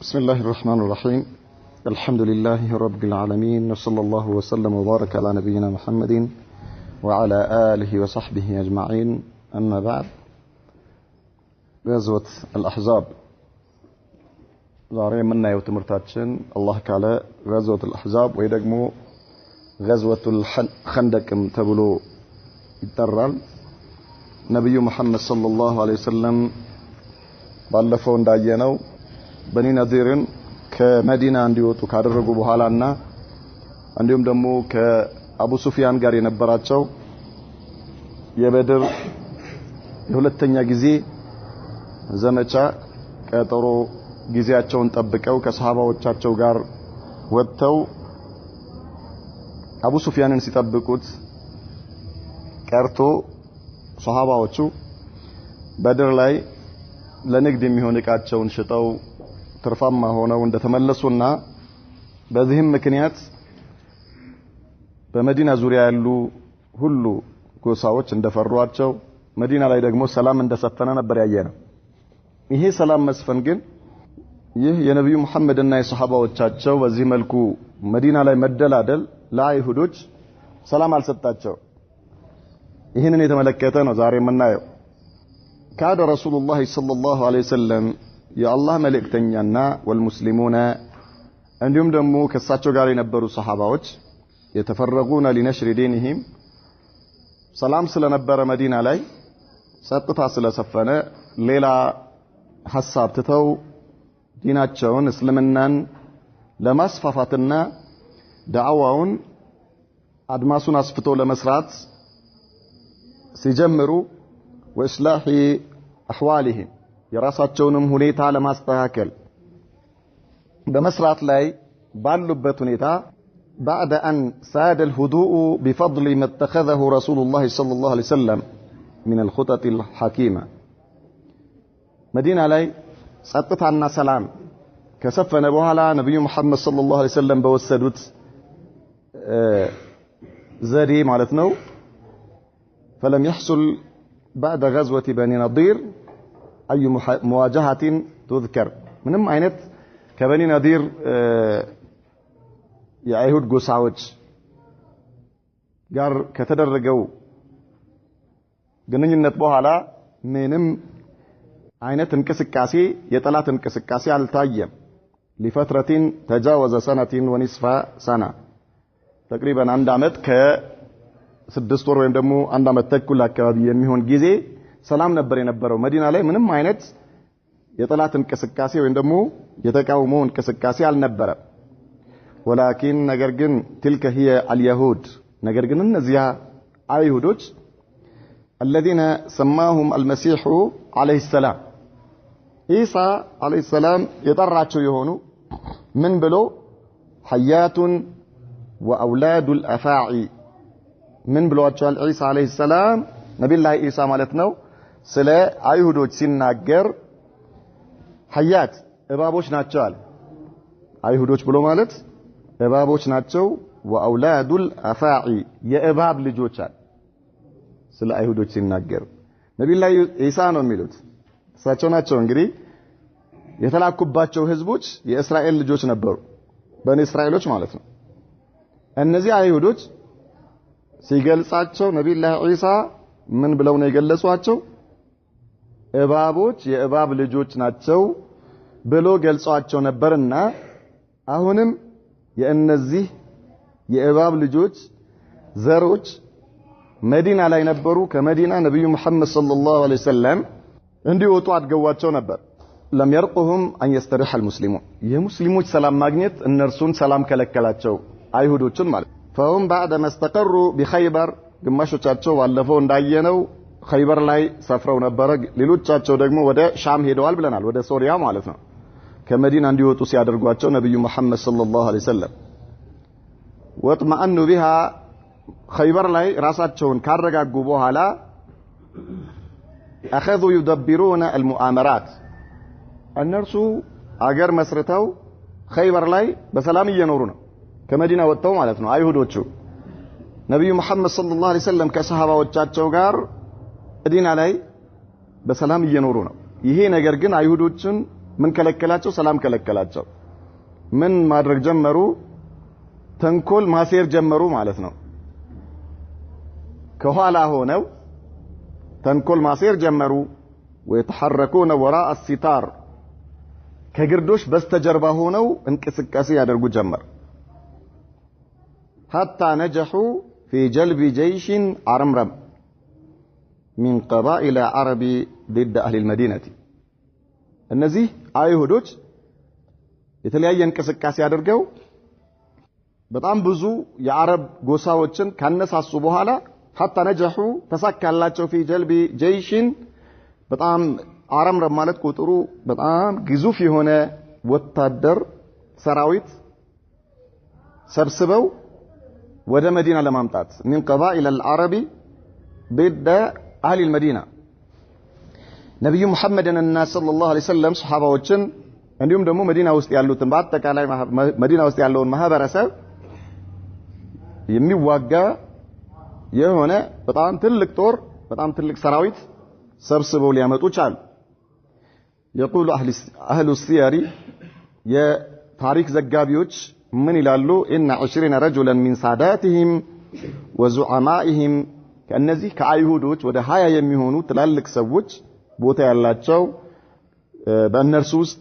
بسم الله الرحمن الرحيم. الحمد لله رب العالمين، وصلى الله وسلم وبارك على نبينا محمد وعلى آله وصحبه أجمعين. أما بعد، غزوة الأحزاب ዛሬ የምናየው ትምህርታችን አላህ ካለ غزوة الأحزاب ወይ ደግሞ غزوة الخندق ተብሎ ይጠራል። ነብዩ መሐመድ ሰለላሁ ዐለይሂ ወሰለም ባለፈው እንዳየነው በኒ ነዚርን ከመዲና እንዲወጡ ካደረጉ በኋላና እንዲሁም ደግሞ ከአቡ ሱፊያን ጋር የነበራቸው የበድር የሁለተኛ ጊዜ ዘመቻ ቀጠሮ ጊዜያቸውን ጠብቀው ከሰሃባዎቻቸው ጋር ወጥተው አቡ ሱፊያንን ሲጠብቁት ቀርቶ ሰሃባዎቹ በድር ላይ ለንግድ የሚሆን ዕቃቸውን ሽጠው ትርፋማ ሆነው እንደተመለሱና በዚህም ምክንያት በመዲና ዙሪያ ያሉ ሁሉ ጎሳዎች እንደፈሯቸው መዲና ላይ ደግሞ ሰላም እንደሰፈነ ነበር ያየነው። ይሄ ሰላም መስፈን ግን ይህ የነብዩ መሐመድና የሰሃባዎቻቸው በዚህ መልኩ መዲና ላይ መደላደል ለአይሁዶች ሰላም አልሰጣቸው። ይህንን የተመለከተ ነው ዛሬ የምናየው። ካደ ረሱሉላህ ሰለላሁ ዐለይሂ ወሰለም የአላህ መልእክተኛና ወልሙስሊሙና እንዲሁም ደግሞ ከሳቸው ጋር የነበሩ ሰሃባዎች የተፈረጉና ሊነሽሪ ዲንህም ሰላም ስለነበረ መዲና ላይ ጸጥታ ስለሰፈነ ሌላ ሐሳብ ትተው ዲናቸውን እስልምናን ለማስፋፋትና ዳዕዋውን አድማሱን አስፍቶ ለመስራት ሲጀምሩ ወእስላሂ አህዋሊሂም የራሳቸውንም ሁኔታ ለማስተካከል በመስራት ላይ ባሉበት ሁኔታ بعد أن ساد الهدوء بفضل ما اتخذه رسول الله صلى الله عليه وسلم من الخطط الحكيمة مدينة ላይ ጸጥታና ሰላም ከሰፈነ በኋላ ነብዩ መሐመድ ሰለላሁ ዐለይሂ ወሰለም በወሰዱት ዘዴ ማለት ነው فلم يحصل بعد غزوة بني نضير أي مواجهة تذكر ምንም አይነት ከበኒ ነዲር የአይሁድ ጎሳዎች ጋር ከተደረገው ግንኙነት በኋላ ምንም አይነት እንቅስቃሴ የጠላት እንቅስቃሴ አልታየም። لفترة تجاوز سنة ونصف سنة تقريبا አንድ አመት ከ6 ወር ወይም ደግሞ አንድ አመት ተኩል አካባቢ የሚሆን ጊዜ ሰላም ነበር የነበረው መዲና ላይ ምንም አይነት የጠላት እንቅስቃሴ ወይም ደግሞ የተቃውሞ እንቅስቃሴ አልነበረም። ولكن ነገር ግን تلك هي اليهود ነገር ግን እነዚያ አይሁዶች الذين سماهم المسيح عليه السلام ኢሳ عليه السلام የጠራቸው የሆኑ ምን ብሎ حيات واولاد الافاعي ምን ብሏቸዋል? ኢሳ عليه السلام ነብዩላህ ኢሳ ማለት ነው ስለ አይሁዶች ሲናገር ሐያት እባቦች ናቸው አለ። አይሁዶች ብሎ ማለት እባቦች ናቸው። ወአውላዱል አፋዒ የእባብ ልጆች አለ ስለ አይሁዶች ሲናገር ነብዩላህ ኢሳ ነው የሚሉት እሳቸው ናቸው። እንግዲህ የተላኩባቸው ህዝቦች የእስራኤል ልጆች ነበሩ፣ በኔ እስራኤሎች ማለት ነው። እነዚህ አይሁዶች ሲገልጻቸው ነብዩላህ ኢሳ ምን ብለው ነው የገለጿቸው? እባቦች የእባብ ልጆች ናቸው ብሎ ገልጿቸው ነበርና አሁንም የእነዚህ የእባብ ልጆች ዘሮች መዲና ላይ ነበሩ። ከመዲና ነብዩ መሐመድ ሰለላሁ ዐለይሂ ወሰለም እንዲወጡ አድገዋቸው ነበር። لم يرقهم أن يستريح المسلمون የሙስሊሞች ሰላም ማግኘት እነርሱን ሰላም ከለከላቸው አይሁዶችን ማለት فهم بعد ما استقروا بخيبر ግማሾቻቸው ባለፈው እንዳየነው ኸይበር ላይ ሰፍረው ነበር። ሌሎቻቸው ደግሞ ወደ ሻም ሄደዋል ብለናል፣ ወደ ሶሪያ ማለት ነው። ከመዲና እንዲወጡ ሲያደርጓቸው ነብዩ መሐመድ ሰለላሁ ዐለይሂ ወሰለም ወጥማአኑ ቢሃ ኸይበር ላይ ራሳቸውን ካረጋጉ በኋላ اخذوا يدبرون المؤامرات እነርሱ አገር መስርተው ኸይበር ላይ በሰላም እየኖሩ ነው። ከመዲና ወጥተው ማለት ነው አይሁዶቹ። ነብዩ መሐመድ ሰለላሁ ዐለይሂ ወሰለም ከሰሃባዎቻቸው ጋር መዲና ላይ በሰላም እየኖሩ ነው። ይሄ ነገር ግን አይሁዶችን ምን ከለከላቸው ሰላም ከለከላቸው ምን ማድረግ ጀመሩ ተንኮል ማሴር ጀመሩ ማለት ነው ከኋላ ሆነው ተንኮል ማሴር ጀመሩ ويتحركون وراء الستار ከግርዶሽ በስተጀርባ ሆነው እንቅስቃሴ ያደርጉ ጀመር حتى نجحوا في جلب جيش عرمرم من قبائل عرب ضد أهل المدينة እነዚህ አይሁዶች የተለያየ እንቅስቃሴ ያደርገው በጣም ብዙ የአረብ ጎሳዎችን ካነሳሱ በኋላ حتى نجحوا ተሳካላቸው في جلب جيش በጣም አረምረም ማለት ቁጥሩ በጣም ግዙፍ የሆነ ወታደር ሰራዊት ሰብስበው ወደ መዲና ለማምጣት من قبائل العرب ضد أهل المدينة ነብዩ መሐመድና ሰለላሁ ዐለይሂ ወሰለም ሱሐባዎችን እንዲሁም ደግሞ መዲና ውስጥ ያሉትን በአጠቃላይ መዲና ውስጥ ያለውን ማህበረሰብ የሚዋጋ የሆነ በጣም ትልቅ ጦር በጣም ትልቅ ሰራዊት ሰብስበው ሊያመጡ ቻሉ يقول أهل السير የታሪክ ዘጋቢዎች ምን ይላሉ ان 20 رجلا من ساداتهم وزعمائهم ከነዚህ ከአይሁዶች ወደ 20 የሚሆኑ ትላልቅ ሰዎች ቦታ ያላቸው በእነርሱ ውስጥ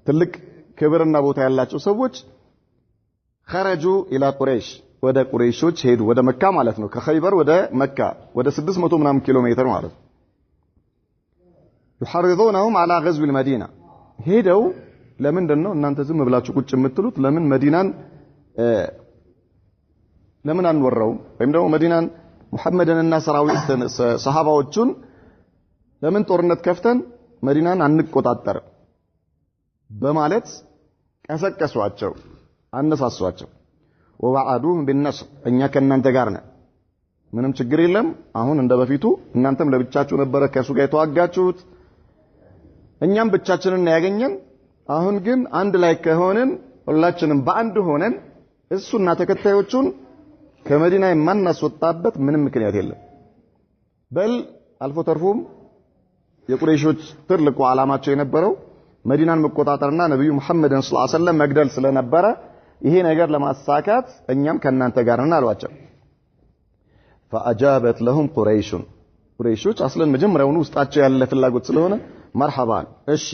ትልቅ ክብርና ቦታ ያላቸው ሰዎች خرجوا الى قريش ወደ ቁረይሾች ሄዱ ወደ መካ ማለት ነው ከኸይበር ወደ መካ ወደ 600 ምናምን ኪሎ ሜትር ማለት ነው يحرضونهم على غزو المدينة ሄደው ለምንድነው እናንተ ዝም ብላችሁ ቁጭ የምትሉት ለምን መዲናን ለምን አንወራው ወይም ደግሞ መዲናን ሙሐመድንና ሰሃባዎቹን ለምን ጦርነት ከፍተን መዲናን አንቆጣጠር በማለት ቀሰቀሷቸው አነሳሷቸው ወወعدوهم بالنصر እኛ ከእናንተ ጋር ነን ምንም ችግር የለም አሁን እንደበፊቱ እናንተም ለብቻችሁ ነበር ከሱ ጋር የተዋጋችሁት እኛም ብቻችንን ያገኘን አሁን ግን አንድ ላይ ከሆነን ሁላችንም በአንድ ሆነን እሱና ተከታዮቹን ከመዲና የማናስወጣበት ምንም ምክንያት የለም በል አልፎ ተርፎም የቁረይሾች ትልቁ ዓላማቸው የነበረው መዲናን መቆጣጠርና ነብዩ መሐመድን ሰለላሁ ዐለይሂ ወሰለም መግደል ስለነበረ ይሄ ነገር ለማሳካት እኛም ከናንተ ጋር ነን አሏቸው فاجابت لهم قريش اصلا መጀመሪያውኑ ውስጣቸው ያለ ፍላጎት ስለሆነ مرحبا እሺ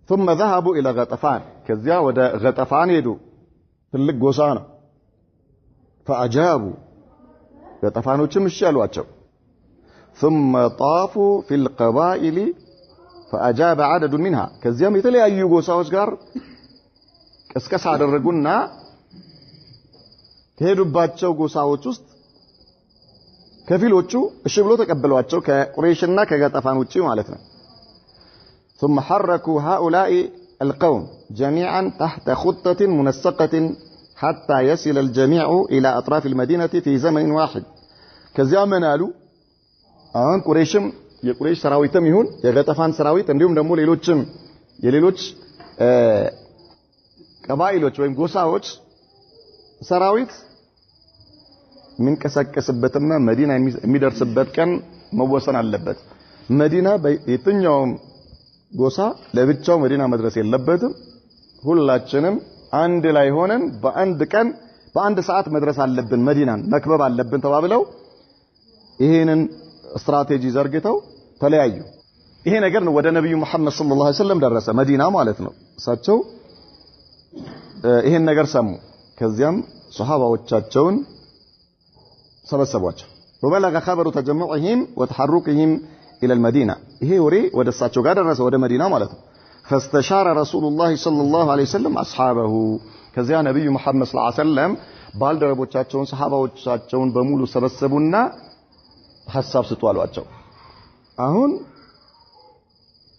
ثم ذهبوا الى غطفان ከዚያ ወደ غطفان ሄዱ ትልቅ ጎሳ ነው فاجابوا غطفانዎችም እሺ አሏቸው ثم طافوا في القبائل فاجاب عدد منها ከዚያም የተለያዩ ጎሳዎች ጋር ቅስቀሳ አደረጉና ከሄዱባቸው ጎሳዎች ውስጥ ከፊሎቹ እሺ ብሎ ተቀበሏቸው ከቁረይሽና ከገጠፋን ውጪ ማለት ነው ثم حركوا هؤلاء القوم جميعا تحت خطة منسقة حتى يصل الجميع إلى أطراف المدينة في زمن واحد ከዚያ ምን አሉ አሁን ቁረይሽም የቁረይሽ ሰራዊትም ይሁን የገጠፋን ሰራዊት እንዲሁም ደግሞ ሌሎችም የሌሎች ቀባኢሎች ወይም ጎሳዎች ሰራዊት የሚንቀሳቀስበትና መዲና የሚደርስበት ቀን መወሰን አለበት መዲና በየትኛውም ጎሳ ለብቻው መዲና መድረስ የለበትም ሁላችንም አንድ ላይ ሆነን በአንድ ቀን በአንድ ሰዓት መድረስ አለብን መዲናን መክበብ አለብን ተባብለው ይሄንን ስትራቴጂ ዘርግተው ተለያዩ ይሄ ነገር ነው ወደ ነብዩ መሐመድ ሰለላሁ ዐለይሂ ወሰለም ደረሰ መዲና ማለት ነው እሳቸው ይሄን ነገር ሰሙ ከዚያም ሱሐባዎቻቸውን ሰበሰቧቸው وبلغ خبر تجمعهم وتحركهم الى المدينه ይሄ ወሬ ወደ እሳቸው ጋር ደረሰ ወደ መዲና ማለት ነው فاستشار رسول الله صلى الله عليه وسلم اصحابه ከዚያ ነብዩ መሐመድ ሰለላሁ ዐለይሂ ወሰለም ባልደረቦቻቸውን ሱሐባዎቻቸውን በሙሉ ሰበሰቡና ሐሳብ ስጡ አሏቸው አሁን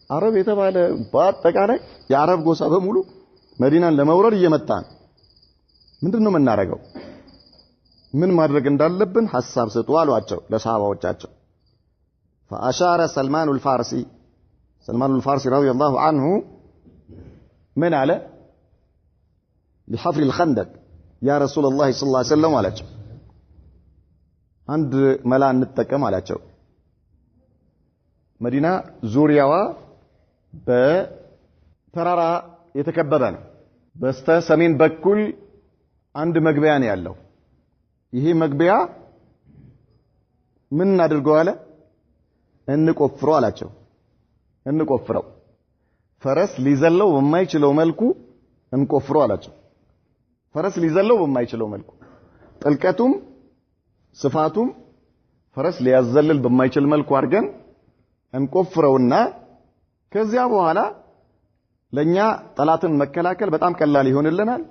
አረብ የተባለ በአጠቃላይ የአረብ ጎሳ በሙሉ መዲናን ለመውረር እየመጣን ምንድነው የምናደርገው ምን ማድረግ እንዳለብን ሐሳብ ስጡ አሏቸው ለሱሐባዎቻቸው فاشار سلمان الفارسي رضي الله عنه من على بحفر الخندق يا رسول الله صلى الله عليه وسلم አላቸው አንድ መላ እንጠቀም አላቸው መዲና ዙሪያዋ በተራራ የተከበበ ነው። በስተ ሰሜን በኩል አንድ መግቢያ ነው ያለው። ይሄ መግቢያ ምን እናድርገው አለ? እንቆፍረው አላቸው። እንቆፍረው፣ ፈረስ ሊዘለው በማይችለው መልኩ እንቆፍረው አላቸው። ፈረስ ሊዘለው በማይችለው መልኩ ጥልቀቱም ስፋቱም ፈረስ ሊያዘልል በማይችል መልኩ አድርገን እንቆፍረውና ከዚያ በኋላ ለኛ ጠላትን መከላከል በጣም ቀላል ይሆንልናል።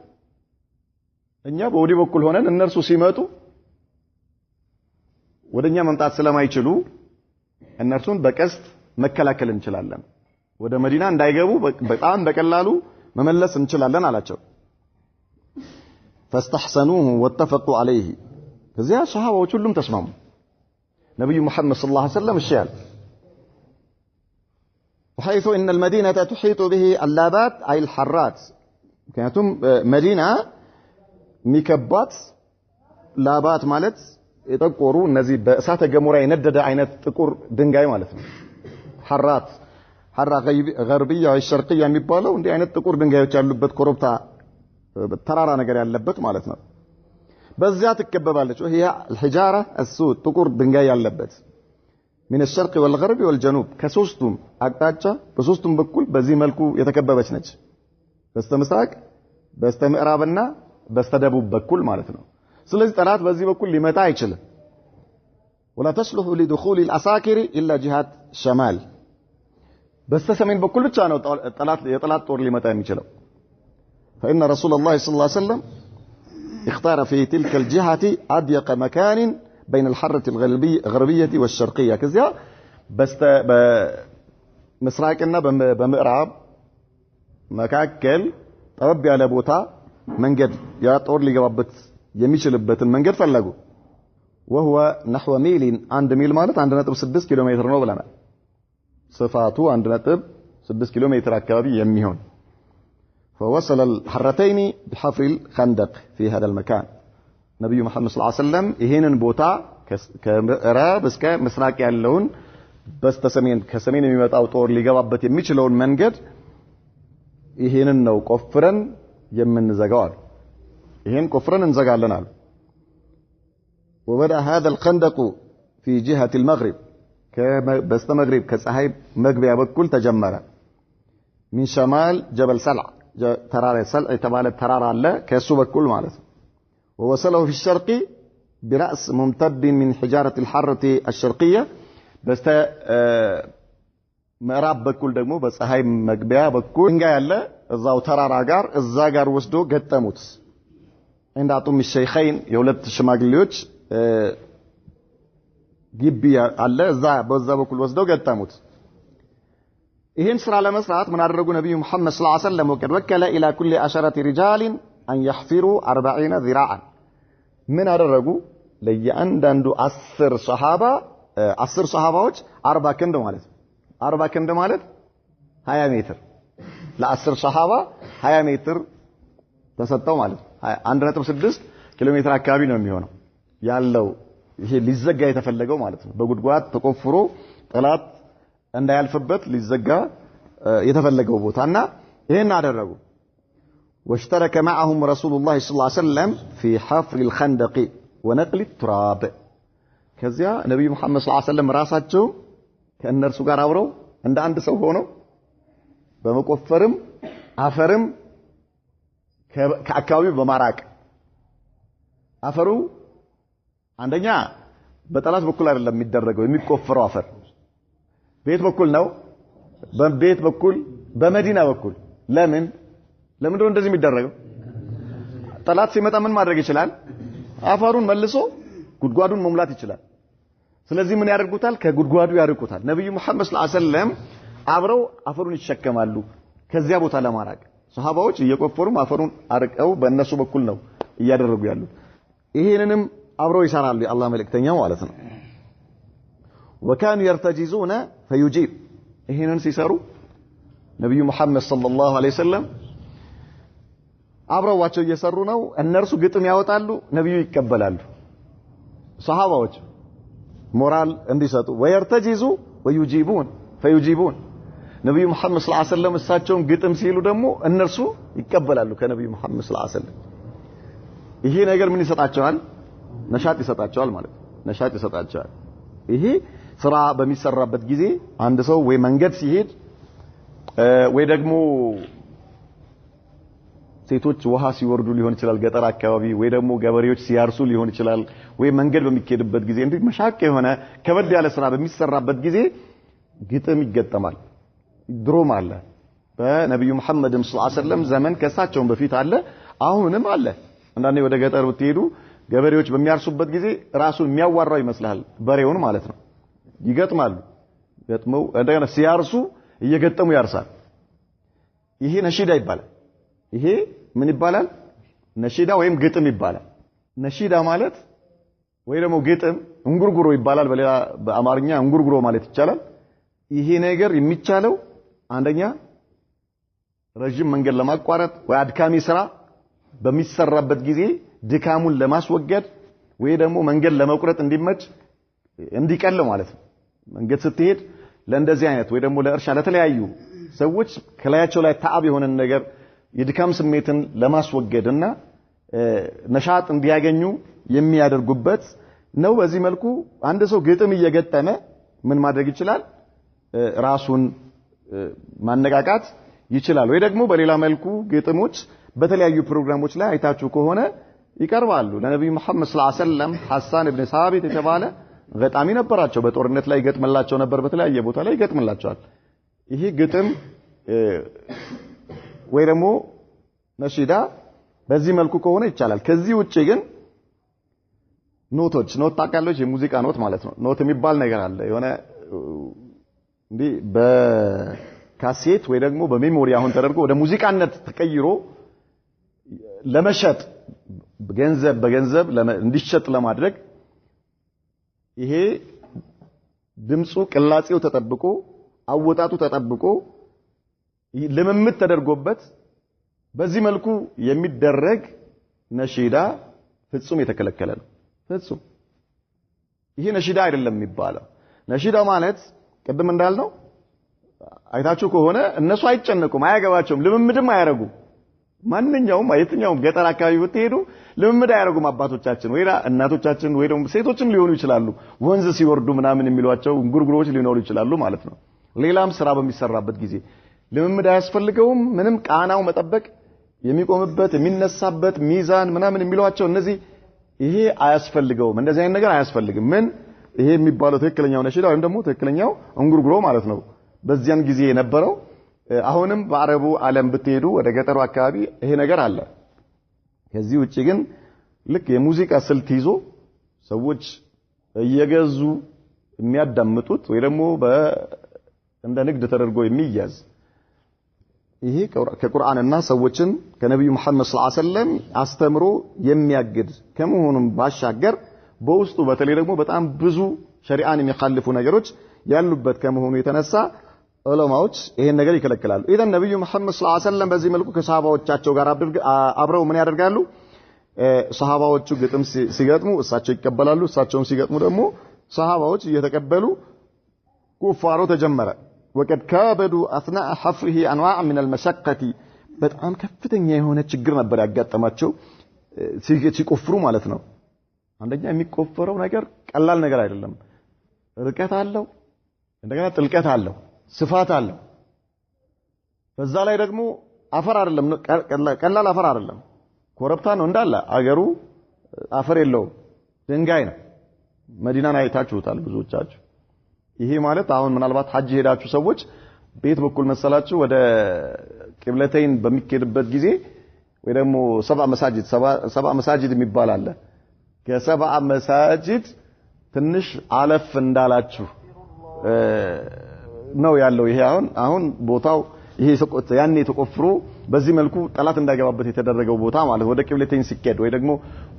እኛ በወዲህ በኩል ሆነን እነርሱ ሲመጡ ወደኛ መምጣት ስለማይችሉ እነርሱን በቀስት መከላከል እንችላለን። ወደ መዲና እንዳይገቡ በጣም በቀላሉ መመለስ እንችላለን አላቸው። فاستحسنوه واتفقوا عليه ከዚያ ሱሐባዎች ሁሉም ተስማሙ። ነብዩ መሐመድ ሰለላሁ ዐለይሂ ወሰለም እሺ አሉ። وحيث ان المدينه تحيط به اللابات اي الحرات ምክንያቱም መዲና ሚከባት ላባት ማለት የጠቆሩ እነዚህ በእሳተ ገሞራ የነደደ አይነት ጥቁር ድንጋይ ማለት ነው። ሐራት ሐራ ገርቢያ ወይ ሸርቅያ የሚባለው እንዲህ አይነት ጥቁር ድንጋዮች ያሉበት ኮረብታ ተራራ ነገር ያለበት ማለት ነው። በዚያ ትከበባለች። ይሄ الحجاره السود ጥቁር ድንጋይ ያለበት من الشرق والغرب والجنوب ከሶስቱም አቅጣጫ በሶስቱም በኩል በዚህ መልኩ የተከበበች ነች። በስተምስራቅ በስተምዕራብና በስተደቡብ በኩል ማለት ነው። ስለዚህ ጠላት በዚህ በኩል ሊመጣ አይችልም። ولا تصلح لدخول العساكر الا جهات الشمال በስተሰሜን በኩል ብቻ ነው የጠላት ጦር ሊመጣ የሚችለው። فإن رسول الله صلى الله عليه وسلم اختار في تلك الجهة أضيق مكان بين الحرة الغربية والشرقية كذا بمسراقنا بمعراب مكاكل طرب على بوتا منجد يا طور ليغبط የሚችልበትን መንገድ ፈለጉ። وهو نحو ميل عند ميل ማለት 1.6 ኪሎ ሜትር ነው ብለናል። ስፋቱ 1.6 ኪሎ ሜትር አካባቢ የሚሆን فوصل الحرتين بحفر الخندق في هذا المكان ነብዩ መሐመድ ሰለላሁ ዐለይሂ ወሰለም ይሄንን ቦታ ከምዕራብ እስከ ምስራቅ ያለውን በስተሰሜን ከሰሜን የሚመጣው ጦር ሊገባበት የሚችለውን መንገድ ይሄንን ነው ቆፍረን የምንዘጋው። ይሄን ቆፍረን እንዘጋለን አሉ። وبدأ هذا الخندق في جهة المغرب በስተመግሪብ ከፀሐይ መግቢያ በኩል ተጀመረ። من شمال جبل سلع ተራራ ሰልዕ የተባለ ተራራ አለ ከሱ በኩል ማለት ነው። ووصله في الشرق برأس ممتد من حجارة الحرة الشرقية በስተ ምዕራብ በኩል ደግሞ በፀሐይ መግቢያ በኩል ድንጋይ አለ እዛው ተራራ ጋር እዛ ጋር ወስዶ ገጠሙት። እንዳጡም ሸይኸይን የሁለት ሽማግሌዎች ግቢ አለ እዛ በዛ በኩል ወስደው ገጠሙት። ይሄን ስራ ለመስራት ምን አደረጉ ነብዩ መሐመድ ሰለላሁ ዐለይሂ ወሰለም ወቀድ ወከለ ኢላ ኩሊ 10 رجال ان يحفروا 40 ذراعا ምን አደረጉ ለየአንዳንዱ 10 ሷሃባዎች 40 ክንድ ማለት 40 ክንድ ማለት 20 ሜትር ለ10 ሷሃባ 20 ሜትር ተሰጠው ማለት 1.6 ኪሎ ሜትር አካባቢ ነው የሚሆነው ያለው ይሄ ሊዘጋ የተፈለገው ማለት ነው። በጉድጓድ ተቆፍሮ ጠላት እንዳያልፍበት ሊዘጋ የተፈለገው ቦታና ይሄን አደረጉ። واشترك معهم رسول الله صلى الله عليه وسلم في حفر الخندق ونقل التراب ከዚያ ነብዩ መሐመድ ሰለላሁ ዐለይሂ ወሰለም ራሳቸው ከእነርሱ ጋር አብረው እንደ አንድ ሰው ሆነው በመቆፈርም አፈርም ከአካባቢው በማራቅ አፈሩ አንደኛ በጠላት በኩል አይደለም የሚደረገው የሚቆፈረው አፈር ቤት በኩል ነው። በቤት በኩል በመዲና በኩል ለምንድነው እንደዚህ የሚደረገው? ጠላት ሲመጣ ምን ማድረግ ይችላል? አፈሩን መልሶ ጉድጓዱን መሙላት ይችላል። ስለዚህ ምን ያደርጉታል? ከጉድጓዱ ያርቁታል። ነብዩ መሐመድ ሰለላሁ ዐለይሂ ወሰለም አብረው አፈሩን ይሸከማሉ ከዚያ ቦታ ለማራቅ። ሱሐባዎች እየቆፈሩም አፈሩን አርቀው በእነሱ በኩል ነው እያደረጉ ያሉት። ይሄንንም አብረው ይሰራሉ የአላህ መልእክተኛ ማለት ነው። وكانوا يرتجزون فيجيب ይሄንን ሲሰሩ ነብዩ መሐመድ ሰለላሁ ዐለይሂ ወሰለም አብረዋቸው እየሰሩ ነው። እነርሱ ግጥም ያወጣሉ፣ ነብዩ ይቀበላሉ። ሱሐባዎች ሞራል እንዲሰጡ ويرتجزوا ويجيبون فيجيبون ነብዩ መሐመድ ሰለላሁ ዐለይሂ ወሰለም እሳቸውን ግጥም ሲሉ ደግሞ እነርሱ ይቀበላሉ ከነብዩ መሐመድ ሰለላሁ ዐለይሂ ወሰለም። ይሄ ነገር ምን ይሰጣቸዋል? ነሻጥ ይሰጣቸዋል ማለት ነሻጥ ይሰጣቸዋል። ይሄ ስራ በሚሰራበት ጊዜ አንድ ሰው ወይ መንገድ ሲሄድ ወይ ደግሞ ሴቶች ውሃ ሲወርዱ ሊሆን ይችላል ገጠር አካባቢ፣ ወይ ደግሞ ገበሬዎች ሲያርሱ ሊሆን ይችላል፣ ወይ መንገድ በሚኬድበት ጊዜ እንዲህ መሻቅ የሆነ ከበድ ያለ ስራ በሚሰራበት ጊዜ ግጥም ይገጠማል። ድሮም አለ በነብዩ መሐመድ ሰለላሁ ዐለይሂ ወሰለም ዘመን ከሳቸውም በፊት አለ፣ አሁንም አለ። አንዳንዴ ወደ ገጠር ብትሄዱ ገበሬዎች በሚያርሱበት ጊዜ ራሱን የሚያዋራው ይመስላል በሬውን ማለት ነው። ይገጥማሉ። ገጥመው እንደገና ሲያርሱ እየገጠሙ ያርሳል። ይሄ ነሺዳ ይባላል። ይሄ ምን ይባላል? ነሺዳ ወይም ግጥም ይባላል። ነሺዳ ማለት ወይ ደግሞ ግጥም እንጉርጉሮ ይባላል። በሌላ በአማርኛ እንጉርጉሮ ማለት ይቻላል። ይሄ ነገር የሚቻለው አንደኛ ረጅም መንገድ ለማቋረጥ ወይ አድካሚ ስራ በሚሰራበት ጊዜ ድካሙን ለማስወገድ ወይ ደግሞ መንገድ ለመቁረጥ እንዲመች እንዲቀል ማለት ነው። መንገድ ስትሄድ ለእንደዚህ አይነት ወይ ደግሞ ለእርሻ ለተለያዩ ሰዎች ከላያቸው ላይ ተዓብ የሆነ ነገር የድካም ስሜትን ለማስወገድና ነሻጥ እንዲያገኙ የሚያደርጉበት ነው። በዚህ መልኩ አንድ ሰው ግጥም እየገጠመ ምን ማድረግ ይችላል? ራሱን ማነቃቃት ይችላል። ወይ ደግሞ በሌላ መልኩ ግጥሞች በተለያዩ ፕሮግራሞች ላይ አይታችሁ ከሆነ ይቀርባሉ። ለነብዩ መሐመድ ሰለላሁ ዐለይሂ ወሰለም ሐሳን ኢብኑ ሳቢት የተባለ ገጣሚ ነበራቸው። በጦርነት ላይ ይገጥምላቸው ነበር። በተለያየ ቦታ ላይ ይገጥምላቸዋል። ይሄ ግጥም ወይ ደግሞ ነሺዳ በዚህ መልኩ ከሆነ ይቻላል። ከዚህ ውጪ ግን ኖት ታውቃለች፣ የሙዚቃ ኖት ማለት ነው። ኖት የሚባል ነገር አለ። የሆነ እንዲህ በካሴት ወይ ደግሞ በሜሞሪ አሁን ተደርጎ ወደ ሙዚቃነት ተቀይሮ ለመሸጥ በገንዘብ እንዲሸጥ ለማድረግ ይሄ ድምፁ ቅላጼው ተጠብቆ አወጣጡ ተጠብቆ ልምምድ ተደርጎበት በዚህ መልኩ የሚደረግ ነሺዳ ፍጹም የተከለከለ ነው። ፍጹም ይሄ ነሺዳ አይደለም የሚባለው። ነሺዳ ማለት ቅድም እንዳልነው አይታችሁ ከሆነ እነሱ አይጨነቁም፣ አያገባቸውም፣ ልምምድም አያረጉም። ማንኛውም የትኛውም ገጠር አካባቢ ብትሄዱ ልምምድ አያረጉም አባቶቻችን ወይ እናቶቻችን ወይ ደግሞ ሴቶችም ሊሆኑ ይችላሉ። ወንዝ ሲወርዱ ምናምን የሚሏቸው እንጉርጉሮች ሊኖሩ ይችላሉ ማለት ነው። ሌላም ስራ በሚሰራበት ጊዜ ልምምድ አያስፈልገውም። ምንም ቃናው መጠበቅ የሚቆምበት የሚነሳበት ሚዛን ምናምን የሚሏቸው እነዚህ ይሄ አያስፈልገውም። እንደዚህ አይነት ነገር አያስፈልግም። ምን ይሄ የሚባለው ትክክለኛው ነሺዳ ወይም ደግሞ ትክክለኛው እንጉርጉሮ ማለት ነው በዚያን ጊዜ የነበረው። አሁንም በአረቡ ዓለም ብትሄዱ ወደ ገጠሩ አካባቢ ይሄ ነገር አለ። ከዚህ ውጪ ግን ልክ የሙዚቃ ስልት ይዞ ሰዎች እየገዙ የሚያዳምጡት ወይ ደግሞ እንደ ንግድ ተደርጎ የሚያዝ ይሄ ከቁርአንና ሰዎችን ከነብዩ መሐመድ ሰለላሁ ዐለይሂ ወሰለም አስተምሮ የሚያግድ ከመሆኑም ባሻገር በውስጡ በተለይ ደግሞ በጣም ብዙ ሸሪዓን የሚخالፉ ነገሮች ያሉበት ከመሆኑ የተነሳ ዑለማዎች ይሄን ነገር ይከለክላሉ። ኢዘን ነብዩ መሐመድ ሰለላሁ ዐለይሂ ወሰለም በዚህ መልኩ ከሰሃባዎቻቸው ጋር አብረው ምን ያደርጋሉ? ሰሃባዎቹ ግጥም ሲገጥሙ እሳቸው ይቀበላሉ፣ እሳቸውም ሲገጥሙ ደግሞ ሰሃባዎች እየተቀበሉ ኩፋሩ ተጀመረ። ወቀድ ካበዱ አثناء حفره انواع من المشقه በጣም ከፍተኛ የሆነ ችግር ነበር ያጋጠማቸው ሲቆፍሩ ማለት ነው። አንደኛ የሚቆፈረው ነገር ቀላል ነገር አይደለም። ርቀት አለው፣ እንደገና ጥልቀት አለው፣ ስፋት አለው። በዛ ላይ ደግሞ አፈር አይደለም፣ ቀላል አፈር አይደለም፣ ኮረብታ ነው እንዳለ አገሩ አፈር የለውም፣ ድንጋይ ነው። መዲናን አይታችሁታል ብዙዎቻችሁ። ይሄ ማለት አሁን ምናልባት ሐጅ ሄዳችሁ ሰዎች ቤት በኩል መሰላችሁ ወደ ቂብለተይን በሚኬድበት ጊዜ ወይ ደግሞ ሰባ መሳጅድ የሚባል አለ። ከሰባ መሳጅድ ትንሽ አለፍ እንዳላችሁ ነው ያለው። ይሄ አሁን ቦታው ይሄ ያኔ ተቆፍሮ በዚህ መልኩ ጠላት እንዳይገባበት የተደረገው ቦታ ማለት ወደ ቂብለተይን ሲኬድ ወይ ደግሞ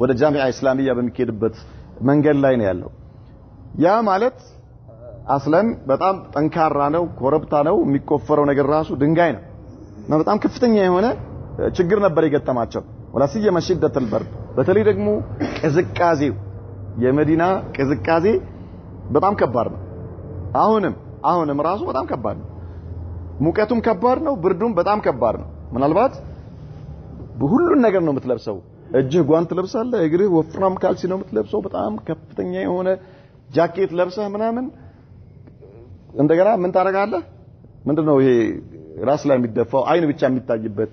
ወደ ጃሚዓ እስላሚያ በሚኬድበት መንገድ ላይ ነው ያለው። ያ ማለት አስለን በጣም ጠንካራ ነው፣ ኮረብታ ነው። የሚቆፈረው ነገር ራሱ ድንጋይ ነው እና በጣም ከፍተኛ የሆነ ችግር ነበር የገጠማቸው። ወላሲየ መሽደተል በርድ በተለይ ደግሞ ቅዝቃዜው የመዲና ቅዝቃዜ በጣም ከባድ ነው። አሁንም ራሱ በጣም ከባድ ነው። ሙቀቱም ከባድ ነው ብርዱም በጣም ከባድ ነው ምናልባት በሁሉን ነገር ነው የምትለብሰው እጅህ ጓንት ለብሳለህ እግርህ ወፍራም ካልሲ ነው የምትለብሰው በጣም ከፍተኛ የሆነ ጃኬት ለብሰህ ምናምን እንደገና ምን ታረጋለህ ምንድነው ይሄ ራስ ላይ የሚደፋው አይን ብቻ የሚታይበት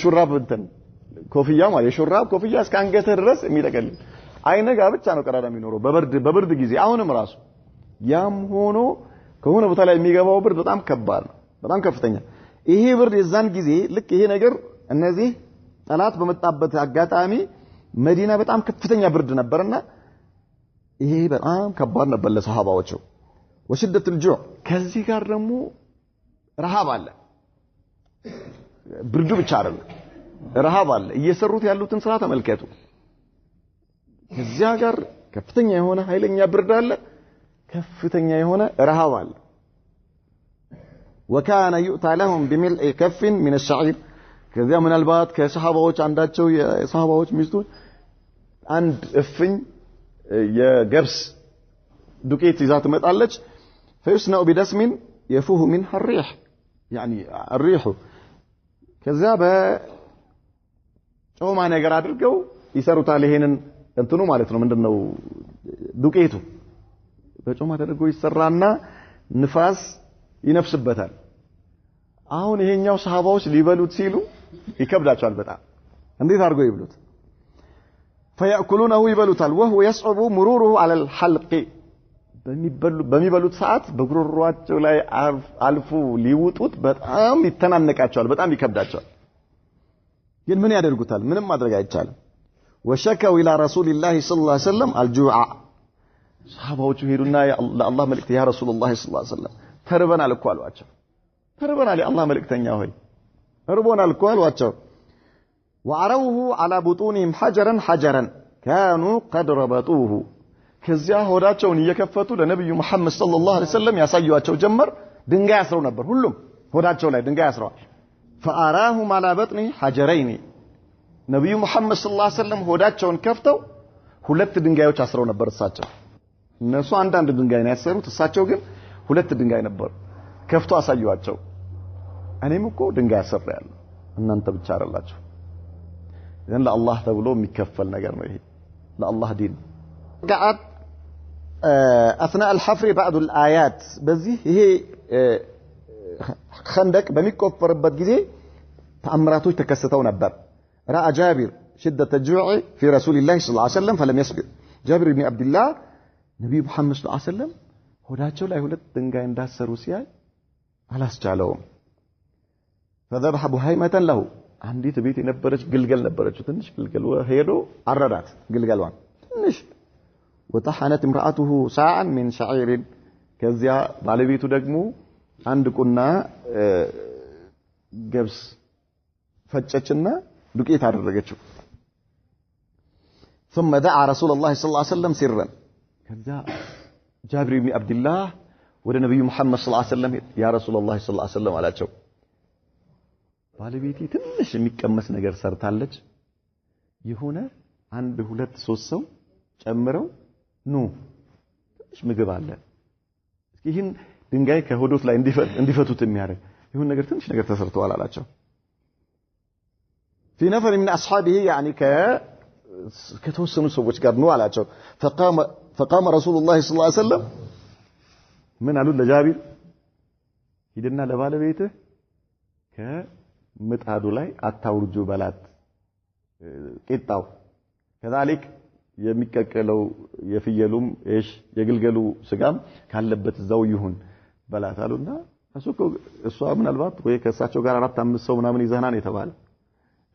ሹራብ እንትን ኮፍያ ማለት የሹራብ ኮፍያ እስከ አንገትህ ድረስ የሚጠቀልል አይነ ጋር ብቻ ነው ቀዳዳ የሚኖረው በብርድ ጊዜ አሁንም ራሱ ያም ሆኖ ከሆነ ቦታ ላይ የሚገባው ብርድ በጣም ከባድ ነው በጣም ከፍተኛ ይሄ ብርድ የዛን ጊዜ ልክ ይሄ ነገር እነዚህ ጠላት በመጣበት አጋጣሚ መዲና በጣም ከፍተኛ ብርድ ነበርና ይሄ በጣም ከባድ ነበር ለሰሃባዎቹ ወሽደት الجوع ከዚህ ጋር ደግሞ ረሃብ አለ ብርዱ ብቻ አይደለም ረሃብ አለ እየሰሩት ያሉትን ስራ ተመልከቱ ከዚያ ጋር ከፍተኛ የሆነ ኃይለኛ ብርድ አለ ከፍተኛ የሆነ ረሃብ አለ وكان يؤتى لهم بملء كف من الشعير ከዚያ ምናልባት ከሰሃባዎች አንዳቸው የሰሃባዎች ሚስቶች አንድ እፍኝ የገብስ ዱቄት ይዛ ትመጣለች فيصنع بدسم يفوه منها الريح يعني الريح ከዚያ በጮማ ነገር አድርገው ይሰሩታል ይሄንን እንትኑ ማለት ነው ምንድነው ዱቄቱ በጮማ ተደርጎ ይሰራና ንፋስ ይነፍስበታል አሁን ይሄኛው ሰሃባዎች ሊበሉት ሲሉ ይከብዳቸዋል በጣም እንዴት አድርገው ይብሉት فيأكلونه ይበሉታል وهو يصعب مروره على الحلق በሚበሉት ሰዓት በጉሮሮአቸው ላይ አልፉ ሊውጡት በጣም ይተናነቃቸዋል በጣም ይከብዳቸዋል ግን ምን ያደርጉታል ምንም ማድረግ አይቻልም وشكوا الى رسول الله صلى الله عليه وسلم الجوع ሰሃባዎቹ ሄዱና ለአላህ መልእክት ያ ረሱላህ ሰለላሁ ዐለይሂ ወሰለም ተርበናል እኮ አሏቸው ተርበናል የአላህ መልእክተኛ ሆይ ተርበናል እኮ አሏቸው وعروه على بطونهم حجرا كانوا قد ربطوه ከዚያ ሆዳቸውን እየከፈቱ ለነብዩ መሐመድ ሰለላሁ ዐለይሂ ወሰለም ያሳዩአቸው ጀመር ድንጋይ አስረው ነበር ሁሉም ሆዳቸው ላይ ድንጋይ አስረዋል فأراهم على بطنه حجرين ነብዩ መሐመድ ሰለላሁ ዐለይሂ ወሰለም ሆዳቸውን ከፍተው ሁለት ድንጋዮች አስረው ነበር እሳቸው እነሱ አንድ ድንጋይ ነው ያሰሩት እሳቸው ግን ሁለት ድንጋይ ነበር ከፍቶ አሳዩአቸው እኔም እኮ ድንጋይ አሰራያለሁ እናንተ ብቻ አይደላችሁ ግን ለአላህ ተብሎ የሚከፈል ነገር ነው ይሄ ለአላህ ዲን قعد اثناء الحفر بعض الايات በዚህ ይሄ خندق በሚቆፈርበት ጊዜ ተአምራቶች ተከስተው ነበር راى جابر شده الجوع في رسول الله صلى الله عليه وسلم فلم يصبر جابر بن عبد الله ነብዩ መሐመድ ሰለላሁ ዐለይሂ ወሰለም ሆዳቸው ላይ ሁለት ድንጋይ እንዳሰሩ ሲያይ አላስቻለውም فذبح بهيمة له አንዲት ቤት የነበረች ግልገል ነበረችው ትንሽ ግልገል ሄዶ አረዳት ግልገሏን ትንሽ وطحنت امراته ساعا من شعير ከዚያ ባለቤቱ ደግሞ አንድ ቁና ገብስ ፈጨችና ዱቄት አደረገችው ثم دعا رسول الله صلى الله عليه وسلم سرا ከዚያ ጃብር ኢብኑ አብዱላህ ወደ ነብዩ መሐመድ ሰለላሁ ዐለይሂ ወሰለም ያ ረሱላህ ሰለላሁ ዐለይሂ ወሰለም አላቸው ባለቤቴ ትንሽ የሚቀመስ ነገር ሰርታለች የሆነ አንድ ሁለት ሶስት ሰው ጨምረው ኑ ትንሽ ምግብ አለ እስኪ ይህን ድንጋይ ከሆዶት ላይ እንዲፈቱት የሚያደርግ ይሁን ነገር ትንሽ ነገር ተሰርተዋል አላቸው في نفر من اصحابه يعني ከተወሰኑ ሰዎች ጋር ነው አላቸው فقام رسول الله صلى الله عليه وسلم ምን አሉ ለጃቢር ሂድና ለባለቤትህ ከምጣዱ ላይ አታውርጁ በላት ቂጣው كذلك የሚቀቀለው የፍየሉም የግልገሉ ስጋም ካለበት ዘው ይሁን በላት አሉና እሷ ምናልባት ወይ ከሳቸው ጋር 4-5 ሰው ምናምን ይዘናን የተባለ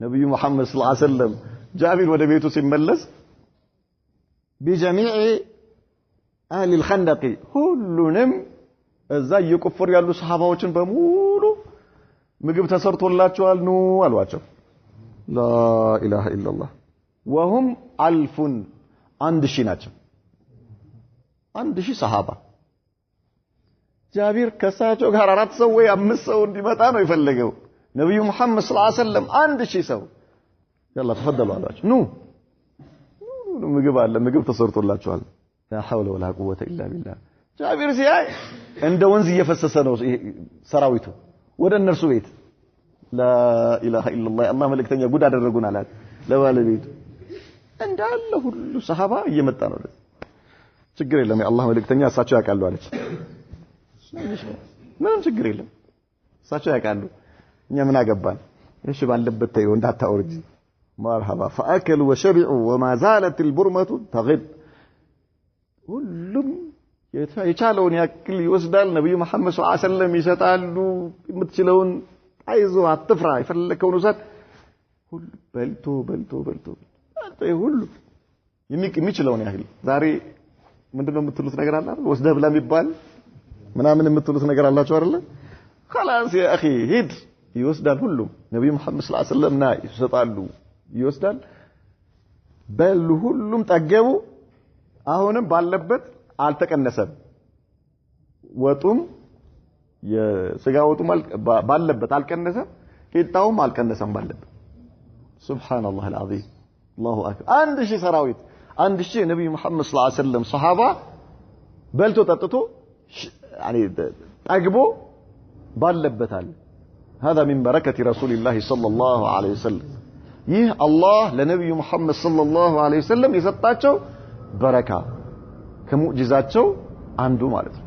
ነብዩ መሐመድ ሰለላሁ ዐለይሂ ወሰለም ጃቢር ወደ ቤቱ ሲመለስ بجميع اهل الخندق ሁሉንም እዛ እየቆፈሩ ያሉ ሰሃባዎችን በሙሉ ምግብ ተሰርቶላቸዋል ኑ አሏቸው لا اله الا الله وهم 1000 ናቸው 1000 ሰሃባ ጃቢር ከሳቸው ጋር 4 ሰው ወይ 5 ሰው እንዲመጣ ነው የፈለገው ነብዩ መሐመድ ሰለላሁ ዐለይሂ ወሰለም 1000 ሰው يلا تفضلوا አሏቸው ኑ ምግብ አለ ምግብ ተሰርቶላቸዋል لا حول ولا قوه الا بالله ጃቢር ሲያይ እንደ ወንዝ እየፈሰሰ ነው ሰራዊቱ ወደ እነርሱ ቤት لا اله الا الله الله መልእክተኛ ጉድ አደረጉን አላት ለባለቤቱ እንዳለ ሁሉ ሰሃባ እየመጣ ነው ችግር የለም የአላህ መልእክተኛ እሳቸው ያውቃሉ አለች ምንም ችግር የለም እሳቸው ያውቃሉ እኛ ምን አገባን እሺ ባለበት ተይው እንዳታወርጂ مرحبا فاكلوا وشبعوا وما زالت البرمه تغب ሁሉም የቻለውን ያክል ይወስዳል ነብዩ መሐመድ ሰለላሁ ዐለይሂ ወሰለም ይሰጣሉ የምትችለውን አይዞ አትፍራ ይፈልከው ነው ሰጥ ሁሉ በልቶ አይ ሁሉ የሚችለውን ያህል ዛሬ ምንድነው የምትሉት ነገር አለ አይደል ወስደ ብላ የሚባል ምናምን የምትሉት ነገር አላችሁ አይደል خلاص يا اخي ሂድ ይወስዳል ሁሉ ነብዩ መሐመድ ሰለላሁ ዐለይሂ ወሰለም ና ይሰጣሉ ይወስዳል በሉ ሁሉም ጠገቡ አሁንም ባለበት አልተቀነሰም ወጡም የስጋ ወጡም ባለበት አልቀነሰም ቂጣውም አልቀነሰም ባለበት ሱብሃንአላህ አልዓዚም አላሁ አክበር አንድ ሺህ ሰራዊት አንድ ሺህ ነብዩ መሐመድ ሰለላሁ ዐለይሂ ወሰለም ሱሐባ በልቶ ጠጥቶ يعني ጠግቦ ባለበት አለ هذا من بركه رسول الله صلى الله عليه وسلم ይህ አላህ ለነብዩ መሐመድ ሰለላሁ ዐለይሂ ወሰለም የሰጣቸው በረካ ከሙዕጂዛቸው አንዱ ማለት ነው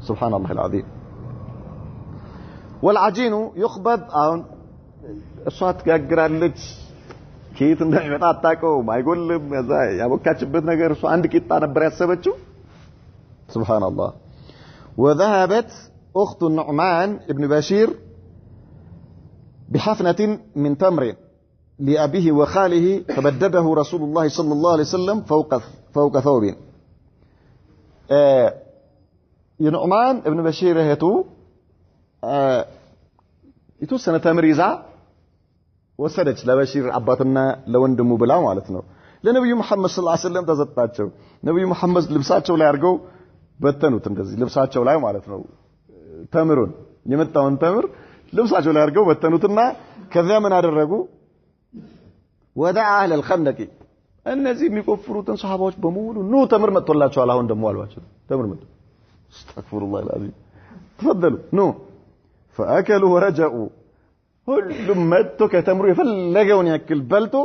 ሱብሃንአላህ አልዓዚም والعجين يخبز አሁን እሷ ትጋግራለች ከየት እንደሚመጣ አታውቀውም አይጎልም ያቦካችበት ነገር እሷ አንድ ቂጣ ነበር ያሰበችው ሱብሃንአላህ وذهبت اخت النعمان ابن بشير بحفنة من تمر لأبيه وخاله فبدده رسول الله صلى الله عليه وسلم فوق ثوب የኑዕማን ابن بشير እህቱ የተወሰነ ተምር ይዛ ወሰደች ለበሽር አባትና ለወንድሙ ብላ ማለት ነው ለነብዩ መሐመድ ሰለላሁ ዐለይሂ ወሰለም ተሰጣቸው ነብዩ መሐመድ ልብሳቸው ላይ አድርገው በተኑት እንደዚህ ልብሳቸው ላይ ማለት ነው ተምሩን የመጣውን ተምር ልብሳቸው ላይ አድርገው በተኑትና ከዚያ ምን አደረጉ ወደ አህለ الخندق እነዚህ የሚቆፍሩትን ሱሐባዎች በሙሉ ኑ ተምር መጥቶላቸዋል አሁን ደሞ አልባቸው ተምር መጥቶ استغفر الله العظيم تفضلوا نو فاكلوا ورجعوا ሁሉም መጥቶ ከተምሩ የፈለገውን ያክል በልቶ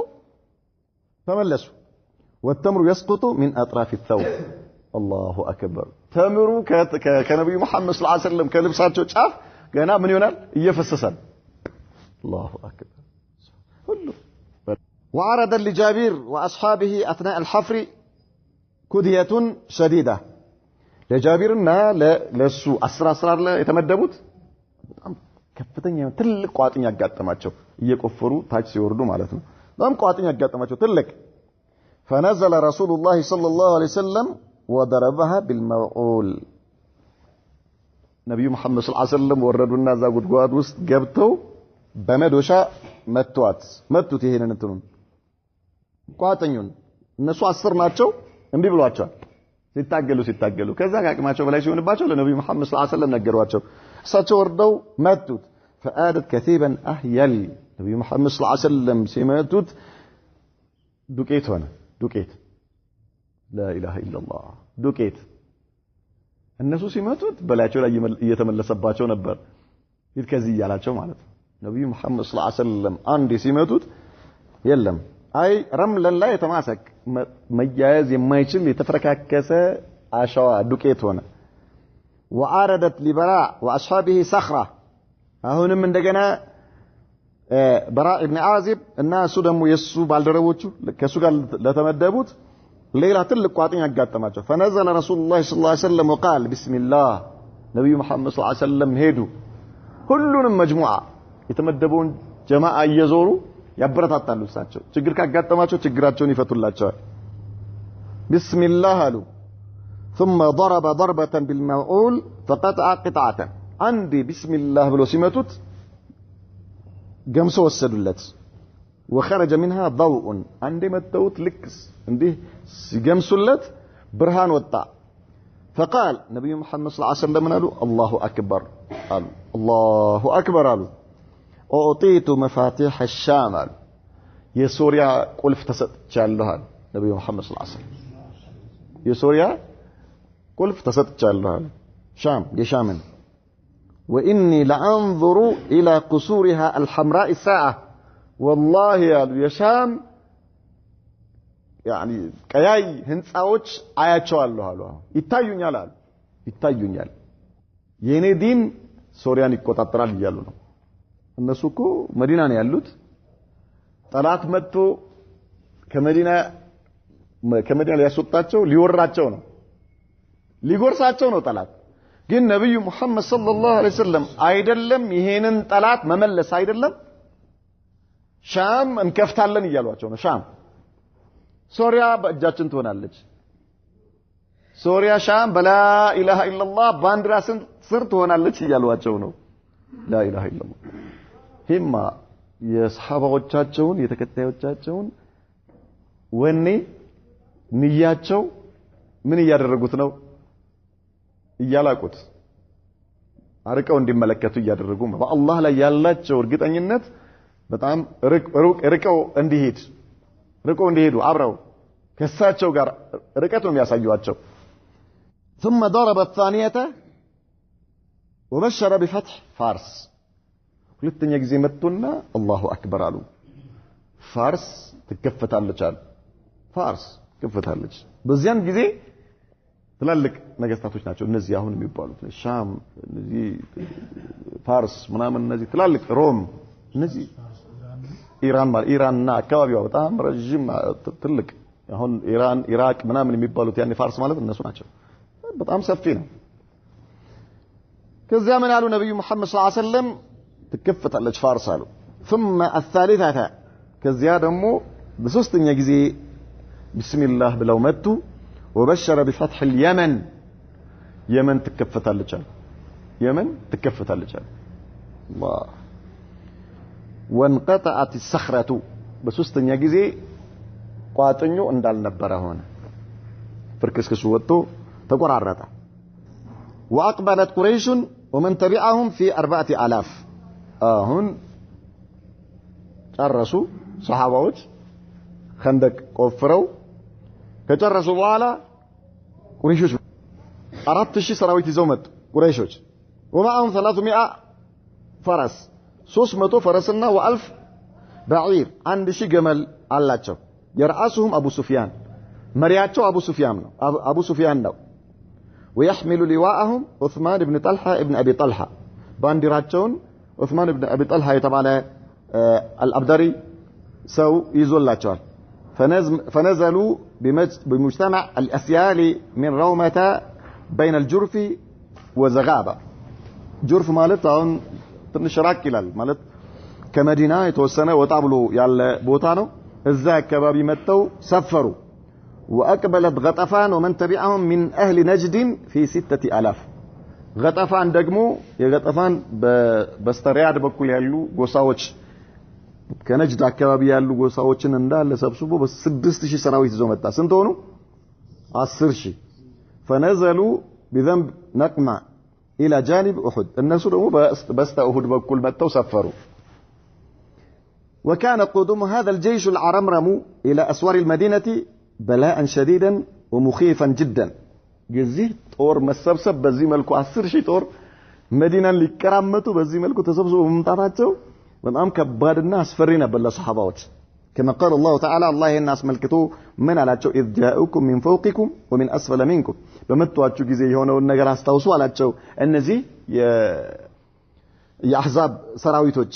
ተመለሱ والتمر يسقط من اطراف الثوب الله اكبر ተምሩ ከነብዩ መሐመድ ሰለላሁ ዐለይሂ ወሰለም ከልብሳቸው ጫፍ ገና ምን ይሆናል እየፈሰሳል الله اكبر ሁሉ وعرض لجابر واصحابه اثناء الحفر كديه شديده ለጃቢርና ለሱ 10 ላይ የተመደቡት በጣም ከፍተኛ ትልቅ ቋጥኝ ያጋጠማቸው እየቆፈሩ ታች ሲወርዱ ማለት ነው በጣም ቋጥኝ ያጋጠማቸው ትልቅ فنزل رسول الله صلى الله عليه وسلم وضربها بالموعول ነብዩ መሐመድ ሰለላሁ ዐለይሂ ወሰለም ወረዱና እዛ ጉድጓድ ውስጥ ገብተው በመዶሻ መቱት ይሄንን እንትኑን ቋጥኙን እነሱ 10 ናቸው እንዴ ብሏቸዋል ሲታገሉ ከዛ አቅማቸው በላይ ሲሆንባቸው ለነብዩ መሐመድ ሰለላሁ ዐለይሂ ወሰለም ነገሯቸው እሳቸው ወርደው መቱት فآدت كثيبا أهيل ነብዩ መሐመድ ሰለላሁ ዐለይሂ ወሰለም ሲመቱት ዱቄት ሆነ ዱቄት لا اله الا الله ዱቄት እነሱ ሲመቱት በላያቸው ላይ እየተመለሰባቸው ነበር ይልከዚህ ያላቸው ማለት ነው ነብዩ መሐመድ ሰለላሁ ዐለይሂ ወሰለም አንዴ ሲመቱት የለም አይ ረምለን ላይ የተማሰክ መያያዝ የማይችል የተፈረካከሰ አሸዋ ዱቄት ሆነ وعارضت لبراء واصحابه صخره አሁንም እንደገና በራእ ኢብኑ ዓዚብ እና እሱ ደግሞ የሱ ባልደረቦቹ ከሱ ጋር ለተመደቡት ሌላ ትልቅ ቋጥኝ ያጋጠማቸው فنزل رسول الله صلى الله عليه وسلم وقال بسم الله ነብዩ መሐመድ ሰለላሁ ዐለይሂ ወሰለም ሄዱ ሁሉንም መጅሙዓ የተመደበውን ጀማዓ እየዞሩ ያበረታታሉ እሳቸው ችግር ካጋጠማቸው ችግራቸውን ይፈቱላቸዋል بسم الله አሉ ثم ضرب ضربة بالموعول فقطع قطعة عندي بسم الله ብሎ ሲመቱት ገምሶ ወሰዱለት وخرج منها ضوء عندي መተውት ልክስ እንዲህ ሲገምሱለት ብርሃን ወጣ فقال نبي محمد صلى الله عليه وسلم قالوا الله اكبر قالوا الله اكبر قالوا اعطيت مفاتيح الشام የሶሪያ ቁልፍ ተሰጥቻለሁ ነብዩ መሐመድ ሰለላሁ ዐለይሂ ወሰለም የሶሪያ ቁልፍ ተሰጥቻለሁ አለ ሻም የሻምን واني لانظر الى قصورها الحمراء الساعه والله يا شام يعني ቀያይ ህንጻዎች አያቸዋለሁ አሉ ይታዩኛል አሉ ይታዩኛል የኔ ዲን ሶሪያን ይቆጣጠራል ይያሉ ነው እነሱ እኮ መዲና ነው ያሉት ጠላት መጥቶ ከመዲና ሊያስወጣቸው ሊወራቸው ነው ሊጎርሳቸው ነው ጠላት ግን ነብዩ መሐመድ ሰለላሁ ዐለይሂ ወሰለም አይደለም ይሄንን ጠላት መመለስ አይደለም ሻም እንከፍታለን ይያሏቸው ነው ሻም ሶሪያ በእጃችን ትሆናለች ሶሪያ ሻም በላ ኢላሃ ኢላላህ ባንዲራ ስር ትሆናለች ይያሏቸው ነው ላ ኢላሃ ኢላላህ ሂማ የሰሃባዎቻቸውን የተከታዮቻቸውን ወኔ ንያቸው ምን ያደረጉት ነው እያላቁት አርቀው እንዲመለከቱ እያደረጉ በአላህ ላይ ያላቸው እርግጠኝነት በጣም ርቀው እንዲሄዱ አብረው ከሳቸው ጋር ርቀት ነው የሚያሳዩአቸው ثم ضرب الثانية وبشر بفتح فارس ሁለተኛ ጊዜ መጥቶና አላሁ አክበር አሉ ፋርስ ትከፈታለች አሉ ፋርስ ትከፈታለች በዚያን ጊዜ ትላልቅ ነገስታቶች ናቸው እነዚህ አሁን የሚባሉት ሻም እነዚህ ፋርስ ምናምን እነዚህ ትላልቅ ሮም እነዚህ ኢራንና አካባቢዋ በጣም ረጅም ትልቅ አሁን ኢራን ኢራቅ ምናምን የሚባሉት ያኔ ፋርስ ማለት እነሱ ናቸው በጣም ሰፊ ነው ከዚያ ምን ያሉ ነብዩ መሐመድ ሰለላሁ ዐለይሂ ወሰለም ትከፈታለች ፋርስ አሉ ثم الثالثة ከዚያ ደግሞ በሶስተኛ ጊዜ ቢስሚላህ ብለው መጡ وبشر بفتح اليمن يمن تكفتالچ يمن تكفتالچ الله وانقطعت الصخرة በሶስተኛ ጊዜ ቋጥኙ እንዳልነበረ ሆነ ፍርክስክሱ ወጥቶ ተቆራረጠ واقبلت قريش ومن تبعهم في 4000 አሁን ጨረሱ ሱሐባዎች خندق ቆፍረው ከጨረሱ በኋላ ቁረይሾች 4000 ሰራዊት ይዘው መጡ ቁረይሾች ومعهم 300 فرس 300 ፈረስና و1000 بعير 1000 ገመል አላቸው يرأسهم ابو سفيان መሪያቸው አቡ ሱፊያን ነው ويحمل لواءهم عثمان بن طلحه ابن ابي طلحه ባንዲራቸውን عثمان بن ابي طلحه የተባለ الابدري ሰው ይዞላቸዋል فنزلوا بمجتمع الأسيال من رومة بين الجرف وزغابة جرف مالت አሁን ትንሽ ራቅ ይላል ማለት ከመዲና የተወሰነ ወጣ ብሎ ያለ ቦታ ነው እዛ አካባቢ መተው ሰፈሩ وأقبلت غطفان ومن تبعهم من أهل نجد في 6000 غطفان ደግሞ የغطفان በስተሪያድ በኩል ያሉ ጎሳዎች ከነጅድ አካባቢ ያሉ ጎሳዎችን እንዳለ ሰብስቦ በ6000 ሰራዊት ይዞ መጣ ስንት ሆኑ 10000 فنزلوا بذنب نقمة إلى جانب أحد الناس ደግሞ በስተ أحد በኩል መጥተው ሰፈሩ وكان قدوم هذا الجيش العرمرم إلى أسوار المدينة بلاء شديدا ومخيفا جدا جزيه ጦር መሰብሰብ በዚህ መልኩ 10000 ጦር መዲናን ሊከራመቱ በዚህ መልኩ ተሰብስበው መምጣታቸው በጣም ከባድና አስፈሪ ነበር ለሱሐባዎች كما قال الله تعالى الله الناس ملكته من አላቸው اذ جاءكم من فوقكم ومن اسفل منكم በመጣችሁ ጊዜ የሆነውን ነገር አስታውሱ አላቸው እነዚህ የአህዛብ ሰራዊቶች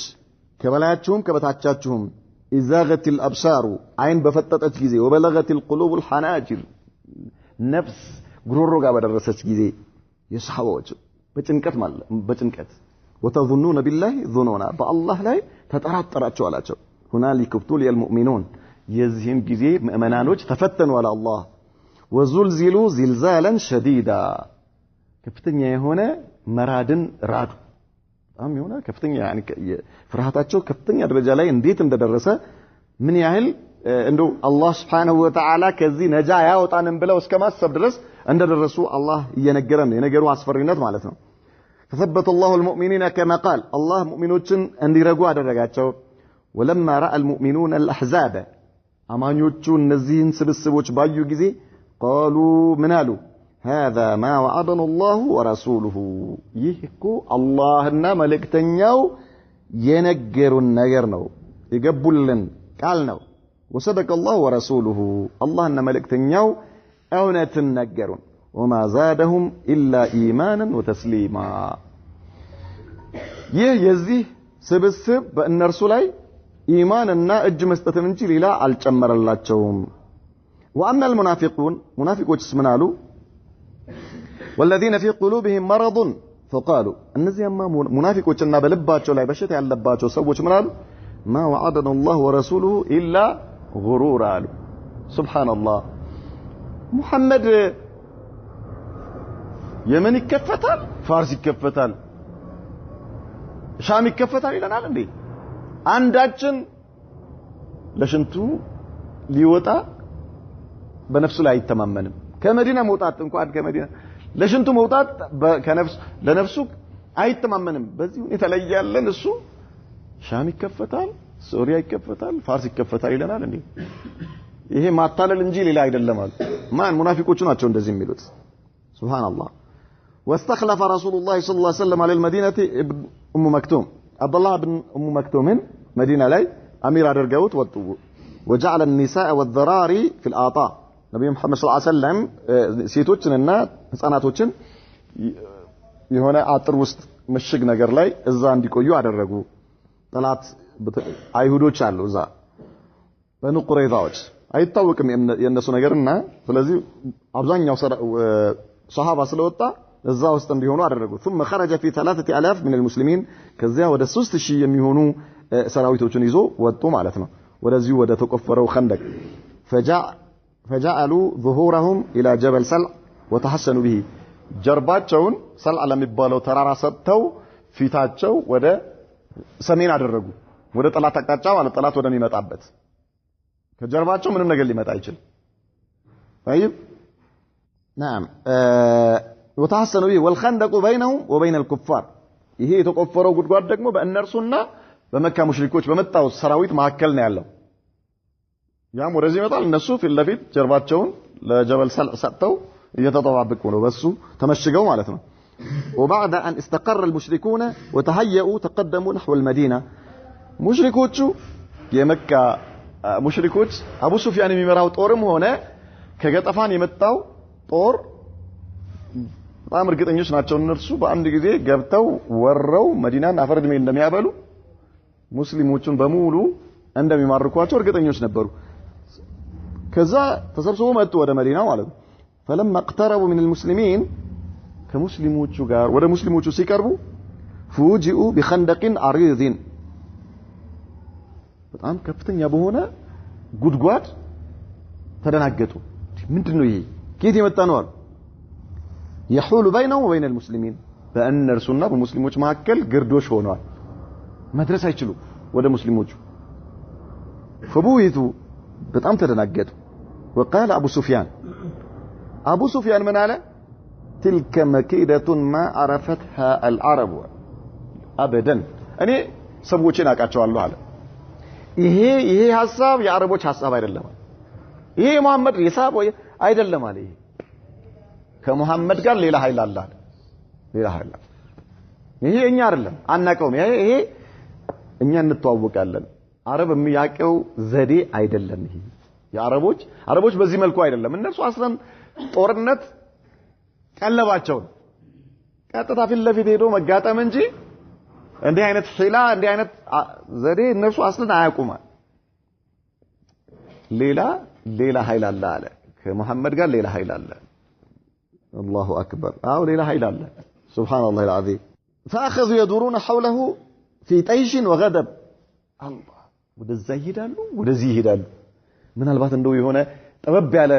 ከበላያችሁም ከበታቻችሁም إزاغت الأبصار عين بفتتت ጊዜ وبلغت القلوب الحناجر نفس ጉሮሮ ጋር በደረሰች ጊዜ የሱሐባዎች በጭንቀት وتظنون بالله ظنونا بالله ላይ ተጠራጠራቸው አላቸው هنالك ابتلي المؤمنون የዚህም ጊዜ ሙእሚናኖች ተፈተኑ አለ አላህ وزلزلوا زلزالا شديدا ከፍተኛ የሆነ መራድን ራዱ በጣም የሆነ ከፍተኛ يعني ፍርሃታቸው ከፍተኛ ደረጃ ላይ እንዴት እንደደረሰ ምን ያህል እንደው አላህ Subhanahu Wa Ta'ala ከዚህ ነጃ ያወጣንም ብለው እስከማሰብ ድረስ እንደደረሱ አላህ እየነገረን ነው የነገሩ አስፈሪነት ማለት ነው فثبت الله المؤمنين كما قال الله مؤمنوችን እንዲረጉ አደረጋቸው ولما راى المؤمنون الاحزاب አማኞቹ እነዚህን ስብስቦች ባዩ ጊዜ قالوا من قالوا هذا ما وعدنا الله ورسوله يهكو الله እና መልእክተኛው የነገሩን ነገር ነው ይገቡልን ቃል ነው وصدق الله ورسوله الله እና መልእክተኛው እውነትን ነገሩን وما زادهم إلا إيمانا وتسليما ይህ የዚህ ስብስብ በእነርሱ ላይ ኢማንና እጅ መስጠትን እንጂ ሌላ አልጨመረላቸውም وأما المنافقون منافقوች ምን አሉ والذين في قلوبهم مرض فقالوا እነዚያማ ሙናፊቆችና በልባቸው ላይ በሽታ ያለባቸው ሰዎች ምን አሉ ما وعدنا الله ورسوله إلا غرورا አሉ سبحان الله محمد የመን ይከፈታል ፋርስ ይከፈታል ሻም ይከፈታል ይለናል እንዴ አንዳችን ለሽንቱ ሊወጣ በነፍሱ ላይ አይተማመንም ከመዲና መውጣት እንኳን ከመዲና ለሽንቱ መውጣት ለነፍሱ አይተማመንም በዚህ ሁኔታ ላይ ያለን እሱ ሻም ይከፈታል ሶሪያ ይከፈታል ፋርስ ይከፈታል ይለናል እንዴ ይሄ ማታለል እንጂ ሌላ አይደለም አሉ ማን ሙናፊቆቹ ናቸው እንደዚህ የሚሉት ሱብሃንአላህ واستخلف رسول الله صلى الله عليه وسلم على المدينة ابن أم مكتوم عبد الله بن أم مكتوم مدينة لي أمير أدرجوت وجعل النساء والذراري في الآطاء نبي محمد صلى الله عليه وسلم سيتوچن እና ህፃናቶችን የሆነ አጥር ውስጥ ምሽግ ነገር ላይ እዛ እንዲቆዩ አደረጉ ጠላት አይሁዶች አሉ እዛ በኑ ቁረይዛዎች አይታወቅም የነሱ ነገርና ስለዚህ አብዛኛው ሷሃባ ስለወጣ እዛ ውስጥ እንዲሆኑ አደረጉ ثم خرج في 3000 من المسلمين ከዚያ ወደ 3000 የሚሆኑ ሰራዊቶችን ይዞ ወጡ ማለት ነው ወደዚህ ወደ ተቆፈረው خندق فجعلوا ظهورهم الى جبل سلع وتحسنوا به ጀርባቸውን ሰልዓ ለሚባለው ተራራ ሰጥተው ፊታቸው ወደ ሰሜን አደረጉ ወደ ጠላት አቅጣጫ ማለት ጠላት ወደሚመጣበት ከጀርባቸው ምንም ነገር ሊመጣ አይችል طيب نعم وتحسنوا به والخندق بينهم وبين الكفار ይሄ የተቆፈረው ጉድጓድ ደግሞ በእነርሱና በመካ ሙሽሪኮች በመጣው ሰራዊት መካከል ነው ያለው ያም ወደዚህ ይመጣል እነሱ ፊት ለፊት ጀርባቸውን ለጀበል ሰልዕ ሰጥተው እየተጠባበቁ ነው በሱ ተመሽገው ማለት ነው وبعد ان استقر المشركون وتهيئوا تقدموا نحو المدينه ሙሽሪኮቹ የመካ ሙሽሪኮች አቡ ሱፊያን የሚመራው ጦርም ሆነ ከገጠፋን የመጣው ጦር በጣም እርግጠኞች ናቸው እነርሱ በአንድ ጊዜ ገብተው ወረው መዲናን አፈርድሜ እንደሚያበሉ ሙስሊሞቹን በሙሉ እንደሚማርኳቸው እርግጠኞች ነበሩ ከዛ ተሰብስበው መጡ ወደ መዲና ማለት ነው فلما اقتربوا من المسلمين كمسلموቹ ጋር ወደ ሙስሊሞቹ ሲቀርቡ فوجئوا بخندق عريض በጣም ከፍተኛ በሆነ ጉድጓድ ተደናገጡ ምንድነው ይሄ ከየት የመጣ ነው አሉ يحول بينهم وبين المسلمين በእነርሱና በሙስሊሞች መካከል ግርዶሽ ሆኗል መድረስ አይችሉ ወደ ሙስሊሞቹ فبويتوا በጣም ተደናገጡ وقال ابو سفيان من على تلك مكيدة ما عرفتها العرب ابدا እኔ ሰዎችን አቃቸዋለሁ አለ ይሄ ሐሳብ የአረቦች ሐሳብ አይደለም ይሄ መሐመድ ሐሳብ አይደለም አለ ከመሐመድ ጋር ሌላ ኃይል አለ ሌላ ኃይል ይሄ እኛ አይደለም አናቀውም ይሄ እኛ እንተዋወቃለን አረብ የሚያቀው ዘዴ አይደለም ይሄ የአረቦች በዚህ መልኩ አይደለም እነሱ አስለን ጦርነት ቀለባቸው ቀጥታ ፊት ለፊት ሄዶ መጋጠም እንጂ እንዲህ አይነት ሂላ እንዲህ አይነት ዘዴ እነሱ አስለን አያውቁም ሌላ ኃይል አለ ከመሐመድ ጋር ሌላ ኃይል አለ الله اكبر ሌላ ኃይል አለ سبحان الله العظيم فاخذوا يدورون حوله في طيش وغضب الله ወደዛ ይሄዳሉ ወደዚህ ይሄዳሉ ምናልባት እንደው የሆነ ጠበብ ያለ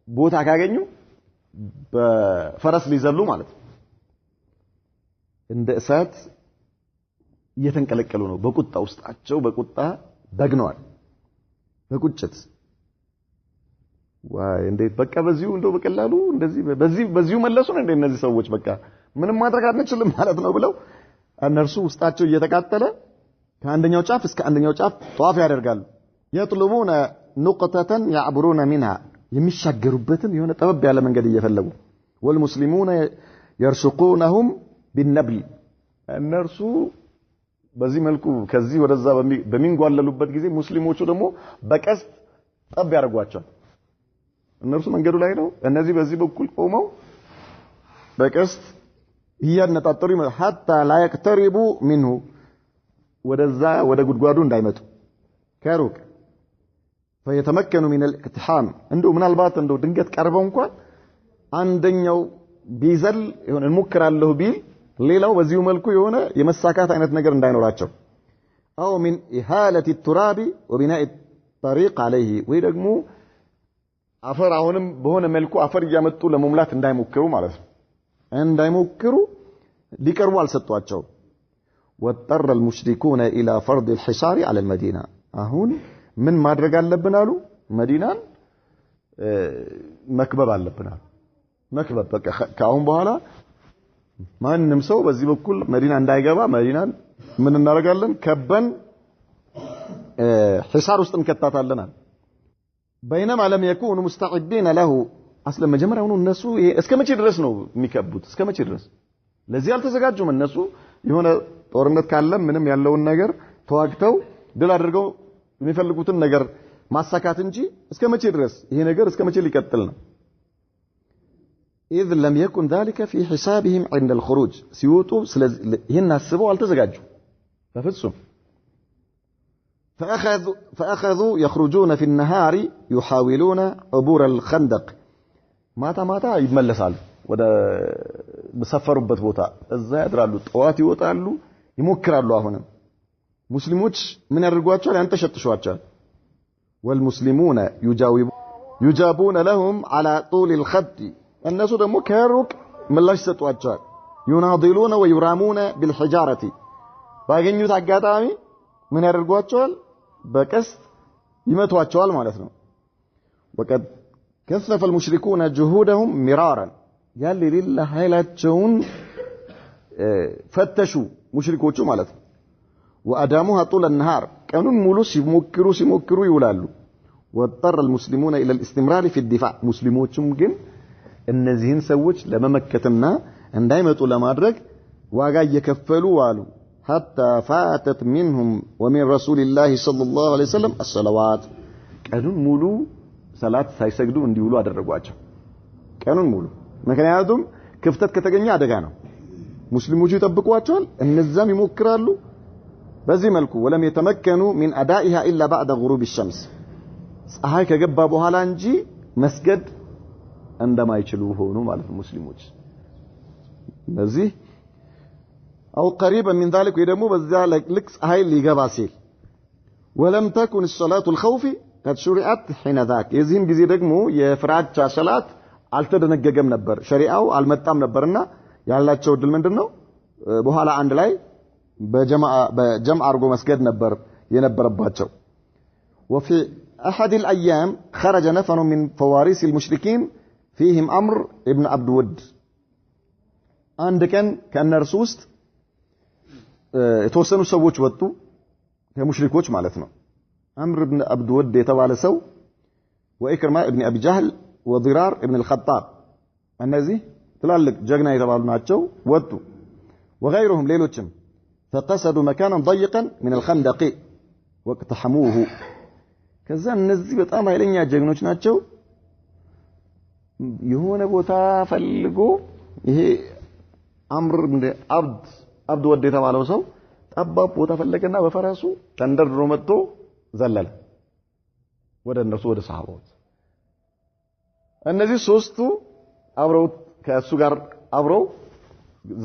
ቦታ ካገኙ በፈረስ ሊዘሉ ማለት እንደ እሳት እየተንቀለቀሉ ነው በቁጣ ውስጣቸው በቁጣ በግነዋል በቁጭት ዋይ እንዴት በቃ በዚሁ እንደው በቀላሉ እንደዚህ በዚሁ መለሱን እንደ እነዚህ ሰዎች በቃ ምንም ማድረግ አንችልም ማለት ነው ብለው እነርሱ ውስጣቸው እየተቃጠለ ከአንደኛው ጫፍ እስከ አንደኛው ጫፍ ጧፍ ያደርጋሉ يطلبون نقطة يعبرون منها የሚሻገሩበትን የሆነ ጠበብ ያለ መንገድ እየፈለጉ والمسلمون يرشقونهم بالنبل እነርሱ በዚህ መልኩ ከዚህ ወደዛ በሚንጓለሉበት ጊዜ ሙስሊሞቹ ደግሞ በቀስት ጠብ ያርጓቸው እነርሱ መንገዱ ላይ ነው እነዚህ በዚህ በኩል ቆመው በቀስት ይያነጣጠሩ حتى لا يقتربوا منه ወደዛ ወደ ጉድጓዱ እንዳይመጡ ከሩቅ فيتمكنوا من الاقتحام እንደው ምናልባት እንደው ድንገት ቀርበው እንኳን አንደኛው ቢዘል ይሁን እንሞክራለሁ ቢል ሌላው በዚሁ መልኩ የሆነ የመሳካት አይነት ነገር እንዳይኖራቸው او من اهاله التراب وبناء الطريق عليه ወይ ደግሞ አፈር አሁንም በሆነ መልኩ አፈር ያመጡ ለመሙላት እንዳይሞክሩ ማለት ነው እንዳይሞክሩ ሊቀርቡ አልሰጧቸው واضطر المشركون الى فرض الحصار على المدينه አሁን ምን ማድረግ አለብን አሉ መዲናን መክበብ አለብን አሉ መክበብ በቃ ካሁን በኋላ ማንንም ሰው በዚህ በኩል መዲና እንዳይገባ መዲናን ምን እናደርጋለን ከበን حصار ውስጥ እንከታታለን بينما لم يكونوا مستعدين له اصلا መጀመሪያውኑ እነሱ እስከመቼ ድረስ ነው የሚከቡት እስከመቼ ድረስ ለዚህ አልተዘጋጁም እነሱ የሆነ ጦርነት ካለ ምንም ያለውን ነገር ተዋግተው ድል አድርገው የሚፈልጉትን ነገር ማሳካት እንጂ እስከመቼ ድረስ ይሄ ነገር እስከመቼ ሊቀጥል ነው إذ لم يكن ذلك في حسابهم عند الخروج سيوطوا ይሄን አስበው አልተዘጋጁም በፍጹም فأخذوا يخرجون في النهار يحاولون عبور الخندق ማታ ይመለሳሉ ወደ በሰፈሩበት ቦታ እዛ ያድራሉ ጠዋት ይወጣሉ ይሞክራሉ አሁንም ሙስሊሞች ምን ያደርጓቸዋል ያንተሸጥሿቸዋል والمسلمون يجابون لهم على طول الخط الناس ደግሞ ከሩቅ ምላሽ ሰጧቸዋል يناضلون ويرامون بالحجارة ባገኙት አጋጣሚ ምን ያደርጓቸዋል በቀስት ይመቷቸዋል ማለት ነው وقد كثف المشركون جهودهم مرارا ያለ ሌላ ኃይላቸውን ፈተሹ ሙሽሪኮቹ ማለት ነው واداموها طول النهار ቀኑን ሙሉ ሲሞክሩ ይውላሉ واضطر المسلمون الى الاستمرار في الدفاع ሙስሊሞቹም ግን እነዚህን ሰዎች ለመመከትና እንዳይመጡ ለማድረግ ዋጋ እየከፈሉ ዋሉ حتى فاتت منهم ومن رسول الله صلى الله عليه وسلم الصلوات ቀኑን ሙሉ ሰላት ሳይሰግዱ እንዲውሉ አደረጓቸው ቀኑን ሙሉ ምክንያቱም ክፍተት ከተገኘ አደጋ ነው ሙስሊሞቹ ይጠብቋቸዋል እነዛም ይሞክራሉ በዚህ መልኩ ولم يتمكنوا من ادائها الا بعد غروب الشمس ፀሐይ ከገባ በኋላ እንጂ መስገድ እንደማይችሉ ሆኑ ማለት ነው ሙስሊሞች ስለዚህ او قريبا من ذلك يدمو በዛ ልክ ፀሐይ ሊገባ ሲል ولم تكن الصلاه الخوف قد شرعت حين ذاك የዚህም ጊዜ ደግሞ የፍራቻ ሰላት አልተደነገገም ነበር ሸሪዓው አልመጣም ነበርና ያላቸው ድል ምንድነው በኋላ አንድ ላይ በጀምዓ አርጎ መስገድ ነበር የነበረባቸው وفي احد الايام خرج نفر من فوارس المشركين فيهم امر ابن عبد ود አንድ ቀን ከነርሱ ውስጥ የተወሰኑ ሰዎች ወጡ ከሙሽሪኮች ማለት ነው امر ابن عبد ود የተባለ ሰው وإكرمة ابن ابي جهل وضرار ابن الخطاب እነዚህ ትላልቅ ጀግና የተባሉ ናቸው ወጡ وغيرهم ሌሎችም فقصدوا مكانا ضيقا من الخندق واقتحموه ከዛ እነዚህ በጣም ኃይለኛ ጀግኖች ናቸው የሆነ ቦታ ፈልጎ ይሄ አምር እንደ አብድ ወደ የተባለው ሰው ጠባብ ቦታ ፈለገና በፈረሱ ተንደርድሮ መጥቶ ዘለለ ወደ እነሱ ወደ ሰሃቦች እነዚህ ሶስቱ አብረው ከእሱ ጋር አብረው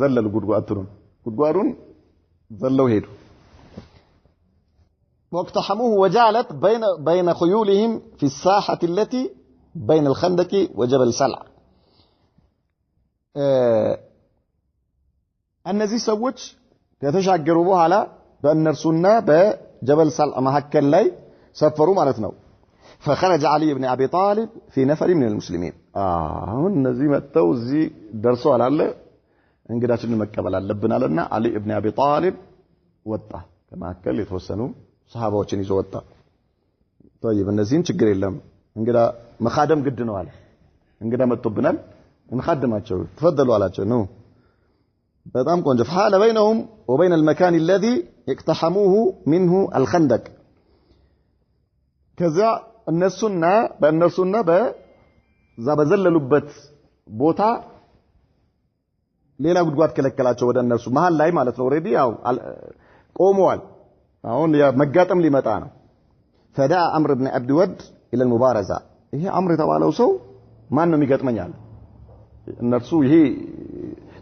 ዘለሉ ጉድጓዱን ዘለው ሄዱ واقتحموه وجعلت بين خيولهم في الساحة التي بين الخندق وجبل سلع እነዚህ ሰዎች ከተሻገሩ በኋላ በእነርሱና በጀበል ሰልዓ መካከል ላይ ሰፈሩ ማለት ነው فخرج علي بن ابي طالب في نفر من المسلمين አሁን እነዚህ መጥተው እዚህ ደርሰዋል አለ እንግዳችንን መቀበል አለብን አለና አሊ ኢብኑ አቢ ጣሊብ ወጣ ከመካከል የተወሰኑ ሰሃባዎችን ይዞ ወጣ طيب እነዚህን ችግር የለም እንግዳ መኻደም ግድ ነው አለ እንግዳ መጥቶብናል እንخدማቸው ተፈደሉ አላቸው ነው በጣም ቆንጆ فحال بينهم وبين المكان الذي اقتحموه منه الخندق ከዛ እነሱና በዛ በዘለሉበት ቦታ ሌላ ጉድጓድ ከለከላቸው ወደ እነሱ መሃል ላይ ማለት ነው ኦሬዲ ያው ቆመዋል አሁን መጋጠም ሊመጣ ነው فدعا عمرو بن عبد ود الى المبارزه ይሄ አምር የተባለው ሰው ማን ነው የሚገጥመኛል እነርሱ ይሄ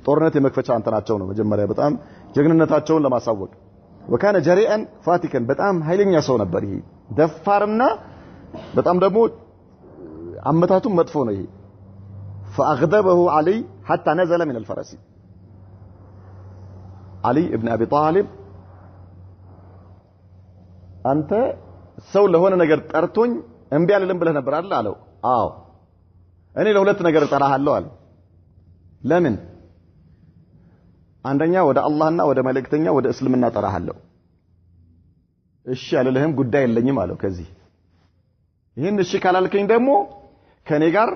ጦርነት የመክፈቻ አንተናቸው ነው መጀመሪያ በጣም ጀግንነታቸውን ለማሳወቅ وكان جريئا فاتكا በጣም ኃይለኛ ሰው ነበር ይሄ ደፋርና በጣም ደግሞ አመታቱ መጥፎ ነው ይሄ فاغضبه علي حتى نزل من الفرس علي ابن ابي طالب አንተ ሰው ለሆነ ነገር ጠርቶኝ እንቢ አልልም ብለህ ነበር አይደል አለው አዎ እኔ ለሁለት ነገር ጠራሃለሁ አለ ለምን አንደኛ ወደ አላህና ወደ መልእክተኛ ወደ እስልምና ጠራሃለሁ እሺ አልልህም ጉዳይ የለኝም አለው ከዚህ ይሄን እሺ ካላልከኝ ደግሞ ከኔ ጋር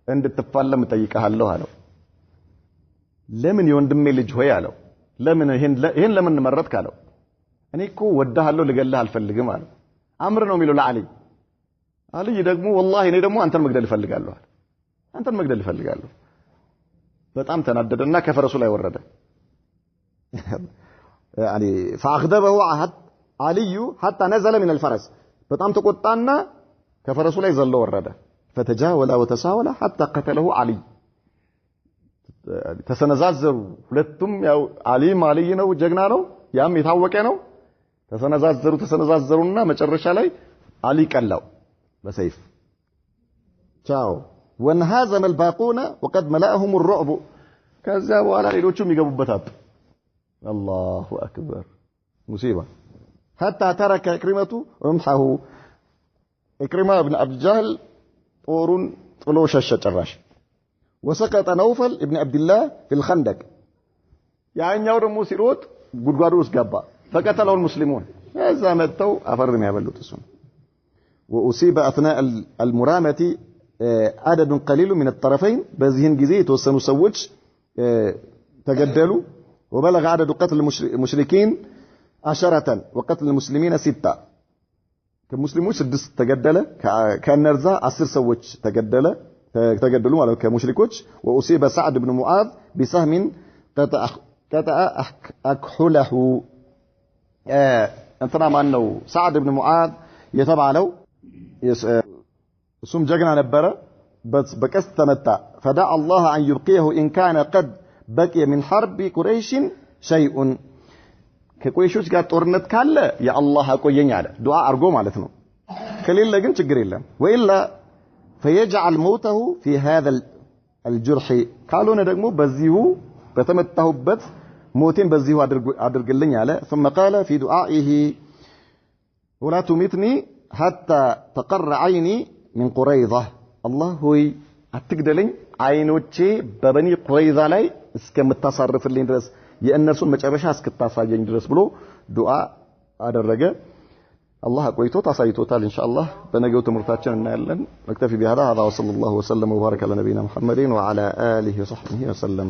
እንድትፋለም ጠይቀሃለሁ አለው ለምን የወንድሜ ልጅ ሆይ አለው ለምን ይሄን ለምን መረጥክ አለው እኔ እኮ ወዳሃለሁ ልገልህ አልፈልግም አለው አምር ነው የሚለው ለዓሊ አሊ ደግሞ والله እኔ ደግሞ አንተን መግደል እፈልጋለሁ አለ አንተን መግደል እፈልጋለሁ በጣም ተናደደና ከፈረሱ ላይ ወረደ يعني فاغضبه علي حتى نزل من الفرس በጣም ተቆጣና ከፈረሱ ላይ ዘሎ ወረደ فتجاول وتساول حتى قتله علي ተሰነዛዘሩ ሁለቱም ያው አሊ ነው ጀግና ነው ያም የታወቀ ነው ተሰነዛዘሩና መጨረሻ ላይ አሊ ቀላው በሰይፍ ቻው وانهزم الباقون وقد ملأهم الرعب ከዛ በኋላ ሌሎቹም ይገቡበታል الله اكبر مصيبه حتى ترك إكرمة رمحه إكرمة بن عبد الجهل طورن طلو شش ጭራሽ وسقط نوفل ابن عبد الله في الخندق ያኛው ደግሞ ሲሮጥ ጉድጓዱ ውስጥ ገባ فقتله المسلمون እዛ መተው አፈርም ያበሉት እሱ وأصيب أثناء المرامة عدد قليل من الطرفين በዚህን ጊዜ የተወሰኑ ሰዎች ተገደሉ وبلغ عدد قتل المشركين 10 وقتل المسلمين 6 ከሙስሊሞች 6 ተገደለ ከነርዛ 10 ሰዎች ተገደሉ ማለት ከሙሽሪኮች وأصيب سعد بن معاذ بسهم قطع أكحله እንትና ማን ነው سعد بن معاذ የተባለው እሱም ጀግና ነበረ በቀስት ተመታ فدعا الله أن يبقيه إن كان قد بقي من حرب قريش شيء ከቁረይሾች ጋር ጦርነት ካለ ያ አላህ አቆየኝ አለ ዱዓ አርጎ ማለት ነው ከሌለ ግን ችግር የለም ወይላ فيجعل موته في هذا الجرح ካልሆነ ደግሞ በዚሁ በተመታሁበት ሞቴን በዚሁ አድርግልኝ አለ ثم قال في دعائه ولا تمتني حتى تقر عيني من قريظة الله ሆይ አትግደለኝ አይኖቼ በበኒ ቁረይዛ ላይ እስከምታሳርፍልኝ ድረስ የእነርሱን መጨረሻ እስክታሳየኝ ድረስ ብሎ ዱዓ አደረገ الله አቆይቶት አሳይቶታል ኢንሻአላህ በነገው ትምህርታችን እናያለን نكتفي بهذا وصلى الله وسلم وبارك على نبينا محمد وعلى آله وصحبه وسلم